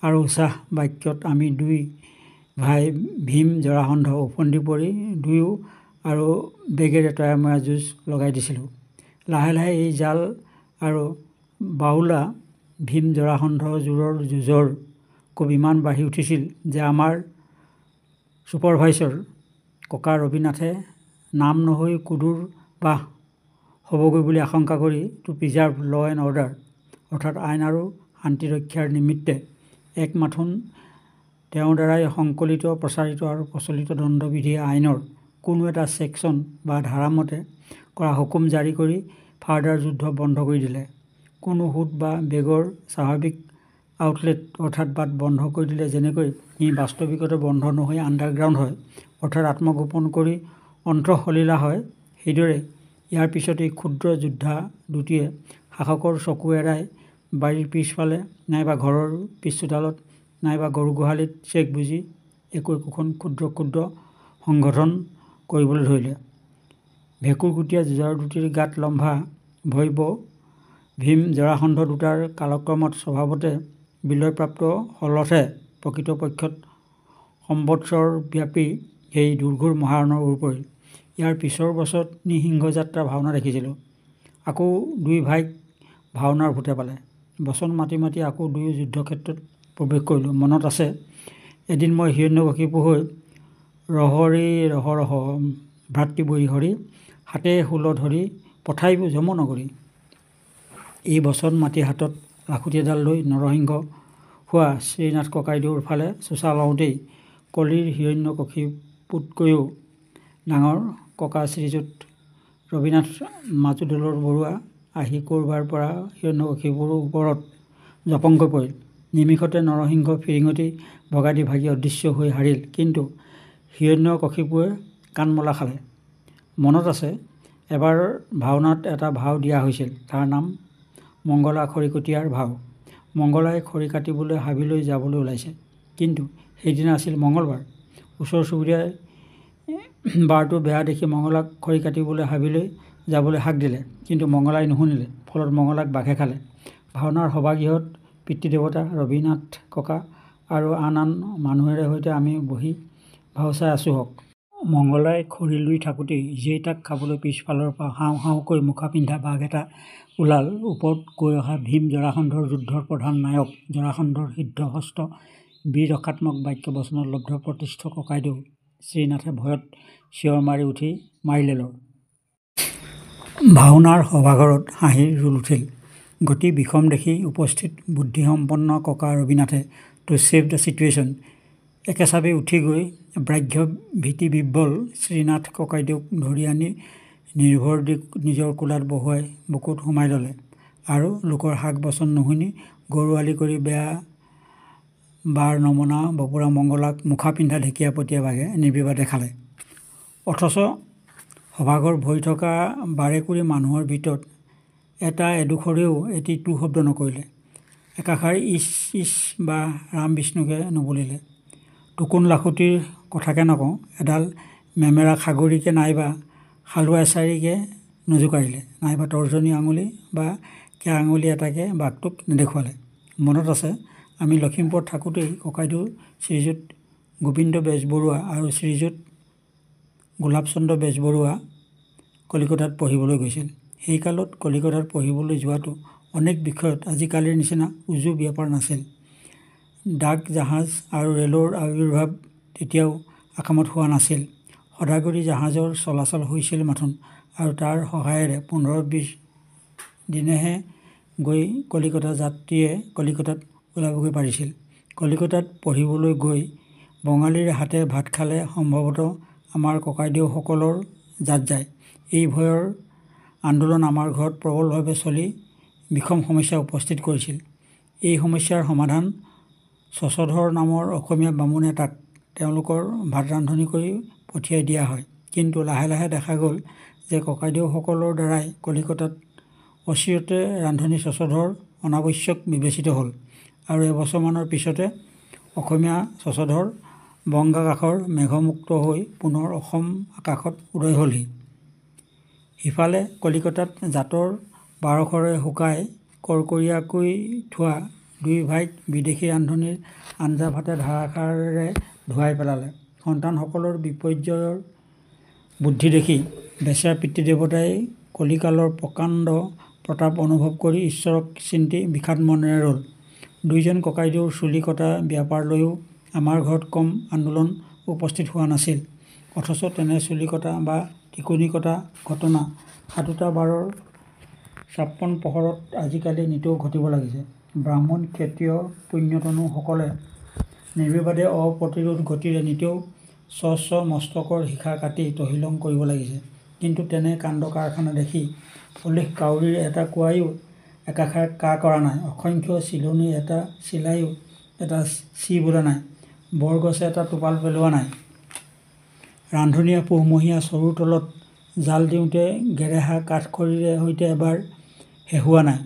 Speaker 1: আৰু উৎসাহ বাক্যত আমি দুই ভাই ভীম জৰাসন্ধ ওফন্দি পৰি দুয়ো আৰু বেগেৰে তয়াময়া যুঁজ লগাই দিছিলোঁ। লাহে লাহে এই জাল আৰু বাউলা ভীম জৰাসন্ধ জোৰৰ যুঁজৰ কোব ইমান বাঢ়ি উঠিছিল যে আমাৰ ছুপাৰভাইচৰ ককা ৰবিনাথে নাম নহৈ কুদুৰ বাহ হ'বগৈ বুলি আশংকা কৰি to preserve law and order অৰ্থাৎ আইন আৰু শান্তি ৰক্ষাৰ নিমিত্তে এক মাথোন তেওঁৰ দ্বাৰাই সংকলিত প্ৰচাৰিত আৰু প্ৰচলিত দণ্ডবিধি আইনৰ কোনো এটা ছেকশ্যন বা ধাৰামতে কৰা হুকুম জাৰি কৰি ফাৰ্ডাৰ যুদ্ধ বন্ধ কৰি দিলে। কোনো সোঁত বা বেগৰ স্বাভাৱিক আউটলেট অৰ্থাৎ বাট বন্ধ কৰি দিলে যেনেকৈ ই বাস্তৱিকতে বন্ধ নহৈ আণ্ডাৰগ্ৰাউণ্ড হয় অৰ্থাৎ আত্মগোপন কৰি অন্তঃসলীলা হয়, সেইদৰে ইয়াৰ পিছত এই ক্ষুদ্ৰ যোদ্ধা দুটিয়ে শাসকৰ চকু এৰাই বাৰীৰ পিছফালে নাইবা ঘৰৰ পিছ চোতালত নাইবা গৰু গোহালিত চেক বুজি একোখন ক্ষুদ্ৰ ক্ষুদ্ৰ সংগঠন কৰিবলৈ ধৰিলে। ভেঁকুৰকুটীয়া যুঁজাৰ দুটিৰ গাত লম্ভা ভৈৱ ভীম জৰাসন্ধ দুটাৰ কালক্ৰমত স্বভাৱতে বিলয়প্ৰাপ্ত হলতহে প্ৰকৃতপক্ষত সম্বৎসৰ ব্যাপী সেই দুৰ্ঘোৰ মহাৰণৰ ওৰ পৰিল। ইয়াৰ পিছৰ বছৰত নিসিংহযাত্ৰা ভাওনা দেখিছিলোঁ। আকৌ দুই ভাইক ভাওনাৰ ভূতে পালে। বচন মাতি মাতি আকৌ দুয়ো যুদ্ধক্ষেত্ৰত প্ৰৱেশ কৰিলোঁ। মনত আছে, এদিন মই হিৰণ্যকশিপু হৈ ৰহৰি ৰহ ভ্ৰাতৃবৈ হৰি হাতে শূল ধৰি পঠাইব যম নগৰী। এই বচন মাতি হাতত লাখুটি এডাল লৈ নৰসিংহ হোৱা শ্ৰীনাথ ককাইদেউৰ ফালে চোচা লওঁতেই কলিৰ হিৰণ্যকশিপুতকৈও ডাঙৰ ককা শ্ৰীযুত ৰবিনাথ মাজুদলৰ বৰুৱা আহি ক'ৰবাৰ পৰা হিৰণ্যকশিপুৰ ওপৰত জপংকৈ পৰিল। নিমিষতে নৰসিংহ ফিৰিঙতি ভগা দি ভাগি অদৃশ্য হৈ হাৰিল, কিন্তু হিৰণ্যকশিপুৱে কাণমলা খালে। মনত আছে, এবাৰ ভাওনাত এটা ভাও দিয়া হৈছিল, তাৰ নাম মংগলা খৰিকটীয়াৰ ভাও। মংগলাই খৰি কাটিবলৈ হাবিলৈ যাবলৈ ওলাইছে, কিন্তু সেইদিনা আছিল মঙলবাৰ। ওচৰ চুবুৰীয়াই বাৰটো বেয়া দেখি মংগলাক খৰি কাটিবলৈ হাবিলৈ যাবলৈ হাক দিলে, কিন্তু মংগলাই নুশুনিলে, ফলত মংগলাক বাঘে খালে। ভাওনাৰ সভাগৃহত পিতৃদেৱতা, ৰবিনাথ ককা আৰু আন আন মানুহেৰে সৈতে আমি বহি ভাও চাই আছোঁ হওক। মংগলাই খৰি লুই থাকোঁতেই যেই তাক খাবলৈ পিছফালৰ পৰা হাও হাওকৈ মুখা পিন্ধা বাঘ এটা ওলাল। ওপৰত কৈ অহা ভীম জৰাসন্ধৰ যুদ্ধৰ প্ৰধান নায়ক জৰাসন্ধৰ সিদ্ধহস্ত বীৰ ৰসাত্মক বাক্য বচনত লব্ধ প্ৰতিষ্ঠ ককাইদেউ শ্ৰীনাথে ভয়ত চিঞৰ মাৰি উঠি মাৰিলে লৰ। ভাওনাৰ সভাঘৰত হাঁহিৰ ৰোল উঠিল। গতি বিষম দেখি উপস্থিত বুদ্ধিসম্পন্ন ককা ৰবিনাথে টু ছেভ দ্য ছিটুৱেশ্যন একেচাপে উঠি গৈ ব্ৰাহ্য ভীতি বিব্বল শ্ৰীনাথ ককাইদেউক ধৰি আনি নিৰ্ভৰ দি নিজৰ কোলাত বহুৱাই বুকুত সোমাই ল'লে আৰু লোকৰ শাক বচন নুশুনি গৰুৱালি কৰি বেয়া বাৰ নমনা বপুৰা মংগলাক মুখা পিন্ধা ঢেকীয়াপতীয়া বাঘে নিৰ্বিবাদে খালে। অথচ সভাঘৰ ভৰি থকা বাৰেকুৰি মানুহৰ ভিতৰত এটা এডোখৰেও এটি টু শব্দ নকৰিলে। একাষাৰ ইচ ইচ বা ৰাম বিষ্ণুকে নবলিলে। টুকুন লাখুটিৰ কথাকে নকওঁ, এডাল মেমেৰা খাগৰিকে নাইবা হালোৱা এচাৰিকে নজোকাৰিলে, নাইবা তৰ্জনী আঙুলি বা কেয়া আঙুলি এটাকে বাঘটোক নেদেখুৱালে। মনত আছে, আমি লখিমপুৰত থাকোঁতেই ককাইদেউ শ্ৰীযুত গোবিন্দ বেজবৰুৱা আৰু শ্ৰীযুত গোলাপচন্দ্ৰ বেজবৰুৱা কলিকতাত পঢ়িবলৈ গৈছিল। সেই কালত কলিকতাত পঢ়িবলৈ যোৱাটো অনেক বিষয়ত আজিকালিৰ নিচিনা উজু ব্যাপাৰ নাছিল। ডাক জাহাজ আৰু ৰেলৰ আৱিৰ্ভাৱ তেতিয়াও আকামত হোৱা নাছিল। সদাগৰী জাহাজৰ চলাচল হৈছিল মাথোন, আৰু তাৰ সহায়েৰে 15-20 দিনেহে গৈ কলিকতা যাত্ৰীয়ে কলিকতাত ওলাবগৈ পাৰিছিল। কলিকতাত পঢ়িবলৈ গৈ বঙালীৰ হাতে ভাত খালে সম্ভৱতঃ আমাৰ ককাইদেউসকলৰ জাত যায়। এই ভয়ৰ আন্দোলন আমাৰ ঘৰত প্ৰবলভাৱে চলি বিষম সমস্যা উপস্থিত কৰিছিল। এই সমস্যাৰ সমাধান শশধৰ নামৰ অসমীয়া বামুণ এটাক তেওঁলোকৰ ভাত ৰান্ধনি কৰি পঠিয়াই দিয়া হয়। কিন্তু লাহে লাহে দেখা গ'ল যে ককাইদেউসকলৰ দ্বাৰাই কলিকতাত অচিৰতে ৰান্ধনি শশধৰ অনাৱশ্যক বিবেচিত হ'ল, আৰু এবছৰমানৰ পিছতে অসমীয়া শশধৰ বংগাকাশৰ মেঘমুক্ত হৈ পুনৰ অসম আকাশত উদয় হ'লহি। সিফালে কলিকতাত জাতৰ 1200ৰে শুকাই কৰকৰীয়াকৈ থোৱা দুই ভাইক বিদেশী ৰান্ধনিৰ আঞ্জা ভাতে ধাৰাসাৰেৰে ধুৱাই পেলালে। সন্তানসকলৰ বিপৰ্যয়ৰ বুদ্ধি দেখি বেচেৰা পিতৃদেৱতাই কলিকালৰ প্ৰকাণ্ড প্ৰতাপ অনুভৱ কৰি ঈশ্বৰক চিন্তি বিষাদ মনেৰে ৰ'ল। দুইজন ককাইদেউৰ চুলি কটা ব্যাপাৰ লৈও আমাৰ ঘৰত কম আন্দোলন উপস্থিত হোৱা নাছিল। অথচ তেনে চুলি কটা বা টিকনি কটা ঘটনা 7টা বাৰৰ 56 প্ৰহৰত আজিকালি নিতৌ ঘটিব লাগিছে। ব্ৰাহ্মণ ক্ষত্ৰিয় পুণ্যতনুসকলে নিৰ্বিবাদে অপ্ৰতিৰোধ গতিৰে নিতৌ স্ব মস্তকৰ শিখা কাটি তহিলং কৰিব লাগিছে। কিন্তু তেনে কাণ্ড কাৰখানা দেখি অলিখ কাউৰীৰ এটা কোৱাইও একাষাৰ কা কৰা নাই, অসংখ্য চিলনী এটা চিলাইও এটা চি বোলা নাই, বৰগছে এটা টোপাল পেলোৱা নাই, ৰান্ধনীয়ে পুহমহীয়া চৰুৰ তলত জাল দিওঁতে গেৰেহা কাঠখৰিৰে সৈতে এবাৰ হেহুৱা নাই।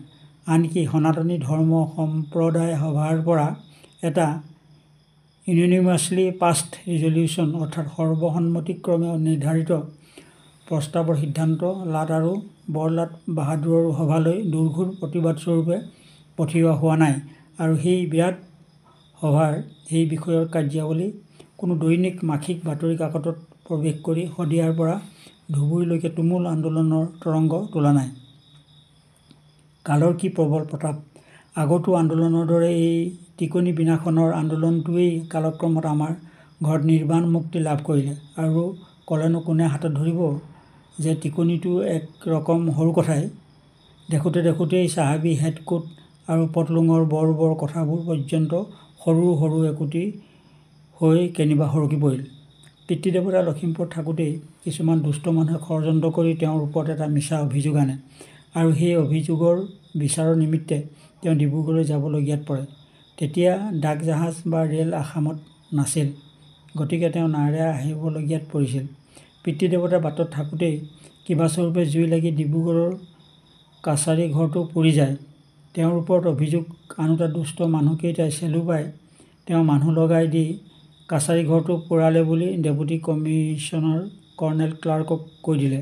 Speaker 1: আনকি সনাতনী ধৰ্ম সম্প্ৰদায় সভাৰ পৰা এটা ইউনিনিমাছলি পাছড ৰিজলিউশ্যন অৰ্থাৎ সৰ্বসন্মতিক্ৰমে নিৰ্ধাৰিত প্ৰস্তাৱৰ সিদ্ধান্ত লাট আৰু বৰলাট বাহাদুৰৰ সভালৈ দুৰ্ঘোৰ প্ৰতিবাদস্বৰূপে পঠিওৱা হোৱা নাই, আৰু সেই বিৰাট সভাৰ সেই বিষয়ৰ কাৰ্যাৱলী কোনো দৈনিক মাসিক বাতৰি কাকতত প্ৰৱেশ কৰি শদিয়াৰ পৰা ধুবুৰীলৈকে তুমুল আন্দোলনৰ তৰংগ তোলা নাই। কালৰ কি প্ৰবল প্ৰতাপ! আগতো আন্দোলনৰ দৰে এই টিকনি বিনাশনৰ আন্দোলনটোৱেই কালক্ৰমত আমাৰ ঘৰত নিৰ্বাণ মুক্তি লাভ কৰিলে। আৰু ক'লেনো কোনে হাতত ধৰিব যে টিকনিটো এক ৰকম সৰু কথাই। দেখোঁতে দেখোঁতেই চাহাবী হেডকোট আৰু পটলুঙৰ বৰ বৰ কথাবোৰ পৰ্যন্ত সৰু সৰু একোটি হৈ কেনিবা সৰকি পৰিল। পিতৃদেৱতা লখিমপুৰত থাকোঁতেই কিছুমান দুষ্ট মানুহে ষড়যন্ত্ৰ কৰি তেওঁৰ ওপৰত এটা মিছা অভিযোগ আনে, আৰু সেই অভিযোগৰ বিচাৰৰ নিমিত্তে তেওঁ ডিব্ৰুগড়লৈ যাবলগীয়াত পৰে। তেতিয়া ডাক জাহাজ বা ৰেল আসামত নাছিল, গতিকে তেওঁ নাৱেৰে আহিবলগীয়াত পৰিছিল। পিতৃদেৱতাৰ বাটত থাকোঁতেই কিবাস্বৰূপে জুই লাগি ডিব্ৰুগড়ৰ কাছাৰী ঘৰটো পুৰি যায়। তেওঁৰ ওপৰত অভিযোগ আনোতা দুষ্ট মানুহকেইটাই চেলু পাই তেওঁ মানুহ লগাই দি কাছাৰী ঘৰটো পোৰালে বুলি ডেপুটি কমিছনাৰ কৰ্ণেল ক্লাৰ্কক কৈ দিলে।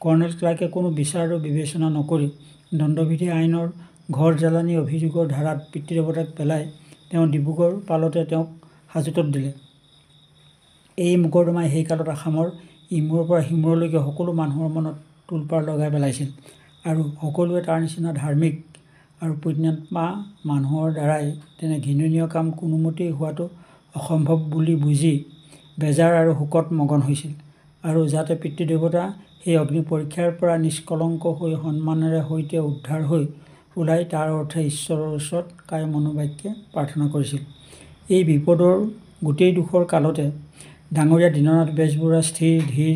Speaker 1: কৰ্ণেল ক্লাৰ্কে কোনো বিচাৰ বিবেচনা নকৰি দণ্ডবিধি আইনৰ ঘৰ জ্বালানি অভিযোগৰ ধাৰাত পিতৃদেৱতাক পেলাই তেওঁ ডিব্ৰুগড় পালতে তেওঁক হাজোতত দিলে। এই মোকৰ্দমাই সেই কালত আসামৰ ইমূৰৰ পৰা সিমূৰলৈকে সকলো মানুহৰ মনত তোলপাৰ লগাই পেলাইছিল আৰু সকলোৱে তাৰ নিচিনা ধাৰ্মিক আৰু পুণ্যাত্মা মানুহৰ দ্বাৰাই তেনে ঘৃণনীয় কাম কোনোমতেই হোৱাটো অসম্ভৱ বুলি বুজি বেজাৰ আৰু শোকত মগন হৈছিল আৰু যাতে পিতৃদেৱতা সেই অগ্নি পৰীক্ষাৰ পৰা নিষ্কলংক হৈ সন্মানেৰে সৈতে উদ্ধাৰ হৈ ওলাই তাৰ অৰ্থে ঈশ্বৰৰ ওচৰত কায় মনোবাক্যে প্ৰাৰ্থনা কৰিছিল। এই বিপদৰ গোটেই দুখৰ কালতে ডাঙৰীয়া দীননাথ বেজবৰুৱা স্থিৰ ধীৰ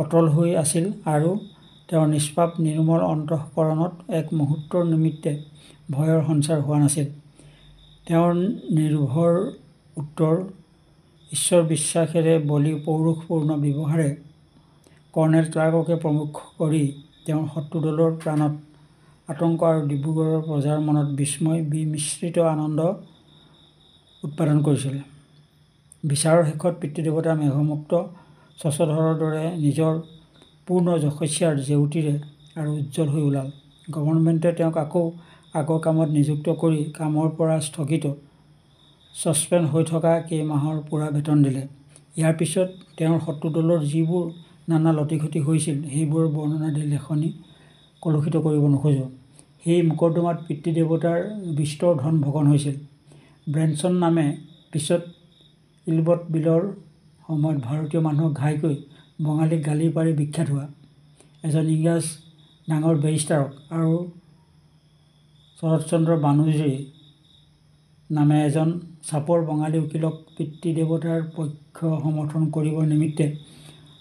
Speaker 1: অটল হৈ আছিল আৰু তেওঁৰ নিষ্পাপ নিৰ্মল অন্তঃকৰণত এক মুহূৰ্তৰ নিমিত্তে ভয়ৰ সঞ্চাৰ হোৱা নাছিল। তেওঁৰ নিৰ্ভৰ উত্তৰ ঈশ্বৰ বিশ্বাসেৰে বলি পৌৰুষপূৰ্ণ ব্যৱহাৰে কৰ্ণেল ক্লাৰ্ককে প্ৰমুখ কৰি তেওঁৰ শত্ৰুদলৰ প্ৰাণত আতংক আৰু ডিব্ৰুগড়ৰ প্ৰজাৰ মনত বিস্ময় বিমিশ্ৰিত আনন্দ উৎপাদন কৰিছিল। বিচাৰৰ শেষত পিতৃদেৱতা মেঘমুক্ত স্বচ্ছধৰৰ দৰে নিজৰ পূৰ্ণ যশস্যাৰ জেউতিৰে আৰু উজ্জ্বল হৈ ওলাল। গভৰ্ণমেণ্টে তেওঁক আকৌ আগৰ কামত নিযুক্ত কৰি কামৰ পৰা স্থগিত ছাছপেণ্ড হৈ থকা কেইমাহৰ পূৰা বেতন দিলে। ইয়াৰ পিছত তেওঁৰ শত্ৰুদলৰ যিবোৰ নানা লতিঘটি হৈছিল সেইবোৰৰ বৰ্ণনা দি লেখনি কলুষিত কৰিব নোখোজো। সেই মোকৰ্দমাত পিতৃদেৱতাৰ বিস্তৰ ধন ভগন হৈছিল। ব্ৰেনছন নামে পিছত ইলবট বিলৰ সময়ত ভাৰতীয় মানুহক ঘাইকৈ বঙালীক গালি পাৰি বিখ্যাত হোৱা এজন ইংৰাজ ডাঙৰ বেৰিষ্টাৰক আৰু শৰৎচন্দ্ৰ বানুজী নামে এজন চাপৰ বঙালী উকিলক পিতৃদেৱতাৰ পক্ষ সমৰ্থন কৰিবৰ নিমিত্তে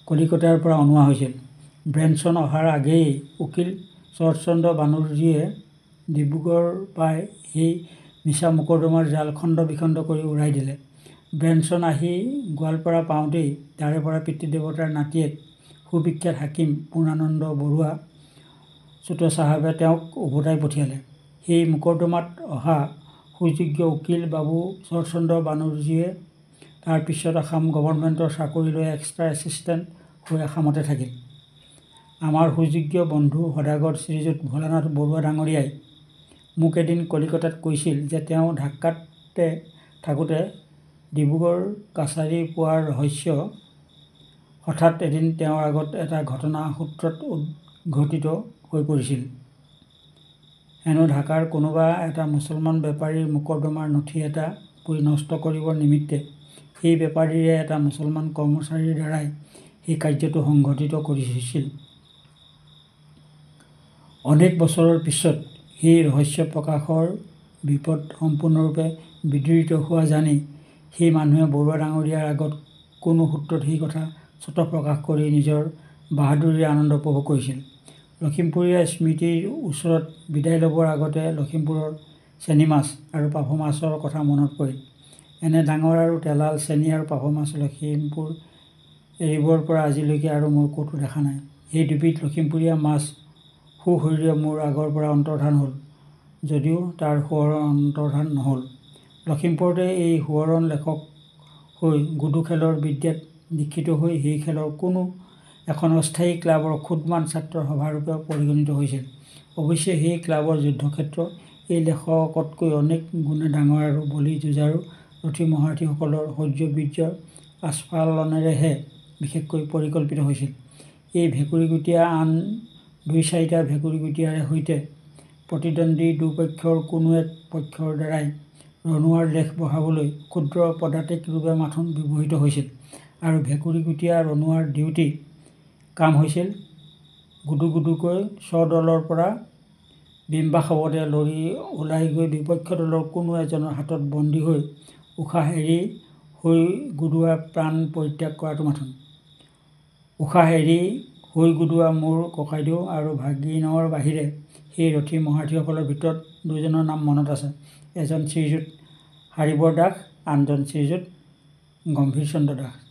Speaker 1: কলিকতাৰ পৰা অনোৱা হৈছিল। ব্ৰেনছন অহাৰ আগেয়ে উকিল শৰৎচন্দ্ৰ বানুজীয়ে ডিব্ৰুগড় পাই সেই মিছা মোকৰ্দমাৰ জাল খণ্ড বিখণ্ড কৰি উৰাই দিলে। ব্ৰেনছন আহি গোৱালপাৰা পাওঁতেই তাৰে পৰা পিতৃদেৱতাৰ নাতিয়েক সুবিখ্যাত হাকিম পূৰ্ণানন্দ বৰুৱা চুত চাহাবে তেওঁক উভতাই পঠিয়ালে। সেই মোকৰ্দমাত অহা সুযোগ্য উকিল বাবু শৰৎচন্দ্ৰ বানুজীয়ে তাৰ পিছত আসাম গভৰ্ণমেণ্টৰ চাকৰি লৈ এক্সট্ৰা এছিষ্টেণ্ট হৈ আসামতে থাকিল। আমাৰ সুযোগ্য বন্ধু সদাগৰ শ্ৰীযুত ভোলানাথ বৰুৱা ডাঙৰীয়াই মোক এদিন কলিকতাত কৈছিল যে তেওঁ ঢাকাতে থাকোঁতে ডিব্ৰুগড় কাছাৰী পোৱাৰ ৰহস্য হঠাৎ এদিন তেওঁৰ আগত এটা ঘটনা সূত্ৰত উদ্ঘটিত হৈ পৰিছিল। হেনো ঢাকাৰ কোনোবা এটা মুছলমান বেপাৰীৰ মোকৰ্দমাৰ নথি এটা পুৰি নষ্ট কৰিবৰ নিমিত্তে সেই বেপাৰীৰে এটা মুছলমান কৰ্মচাৰীৰ দ্বাৰাই সেই কাৰ্যটো সংঘটিত কৰিছিল। অনেক বছৰৰ পিছত সেই ৰহস্য প্ৰকাশৰ বিপদ সম্পূৰ্ণৰূপে বিদূৰিত হোৱা জানি সেই মানুহে বৰুৱা ডাঙৰীয়াৰ আগত কোনো সূত্ৰত সেই কথা স্বতঃ প্ৰকাশ কৰি নিজৰ বাহাদুৰিৰে আনন্দ উপভোগ কৰিছিল। লখিমপুৰীয়া স্মৃতিৰ ওচৰত বিদায় ল'বৰ আগতে লখিমপুৰৰ চেনিমাছ আৰু পাভ মাছৰ কথা মনত পৰে। এনে ডাঙৰ আৰু তেলাল চেনি আৰু পাভ মাছ লখিমপুৰ এৰিবৰ পৰা আজিলৈকে আৰু মোৰ ক'তো দেখা নাই। সেই দুবিধ লখিমপুৰীয়া মাছ সুশৰীৰে মোৰ আগৰ পৰা অন্তৰ্ধান হ'ল যদিও তাৰ সোঁৱৰণ অন্তৰ্ধান নহ'ল। লখিমপুৰতে এই সোঁৱৰণ লেখক হৈ গুডু খেলৰ বিদ্যাত দীক্ষিত হৈ সেই খেলৰ কোনো এখন অস্থায়ী ক্লাবৰ ক্ষুদ্ৰমান ছাত্ৰৰ সভাৰূপে পৰিগণিত হৈছিল। অৱশ্যে সেই ক্লাবৰ যুদ্ধক্ষেত্ৰ এই লেখকতকৈ অনেক গুণে ডাঙৰ আৰু বলি যুঁজাৰু ৰথী মহাৰথীসকলৰ শৌৰ্য-বীৰ্যৰ আস্ফালনেৰেহে বিশেষকৈ পৰিকল্পিত হৈছিল। এই ভেকুৰিগুটীয়া আন ২-৪টা ভেকুৰিগুটীয়াৰে সৈতে প্ৰতিদ্বন্দ্বী দুপক্ষৰ কোনো এক পক্ষৰ দ্বাৰাই ৰনোৱাৰ লেখ বঢ়াবলৈ ক্ষুদ্ৰ পদাতিক ৰূপে মাথোন ব্যৱহৃত হৈছিল আৰু ভেকুৰিগুটীয়া ৰনোৱাৰ ডিউটি কাম হৈছিল গুদুগুদুকৈ স্বদলৰ পৰা বিম্বাশৱতে লৰি ওলাই গৈ বিপক্ষ দলৰ কোনো এজনৰ হাতত বন্দী হৈ উশাহ এৰি হৈ গুদুৱাৰ প্ৰাণ পৰিত্যাগ কৰাটো মাথোন। উশাহ এৰি হৈ গুদুৱা মোৰ ককাইদেউ আৰু ভাগিনৰ বাহিৰে সেই ৰথী মহাৰথীসকলৰ ভিতৰত দুজনৰ নাম মনত আছে। এজন শ্ৰীযুত হৰিবৰ দাস, আনজন শ্ৰীযুত গম্ভীৰচন্দ্ৰ দাস।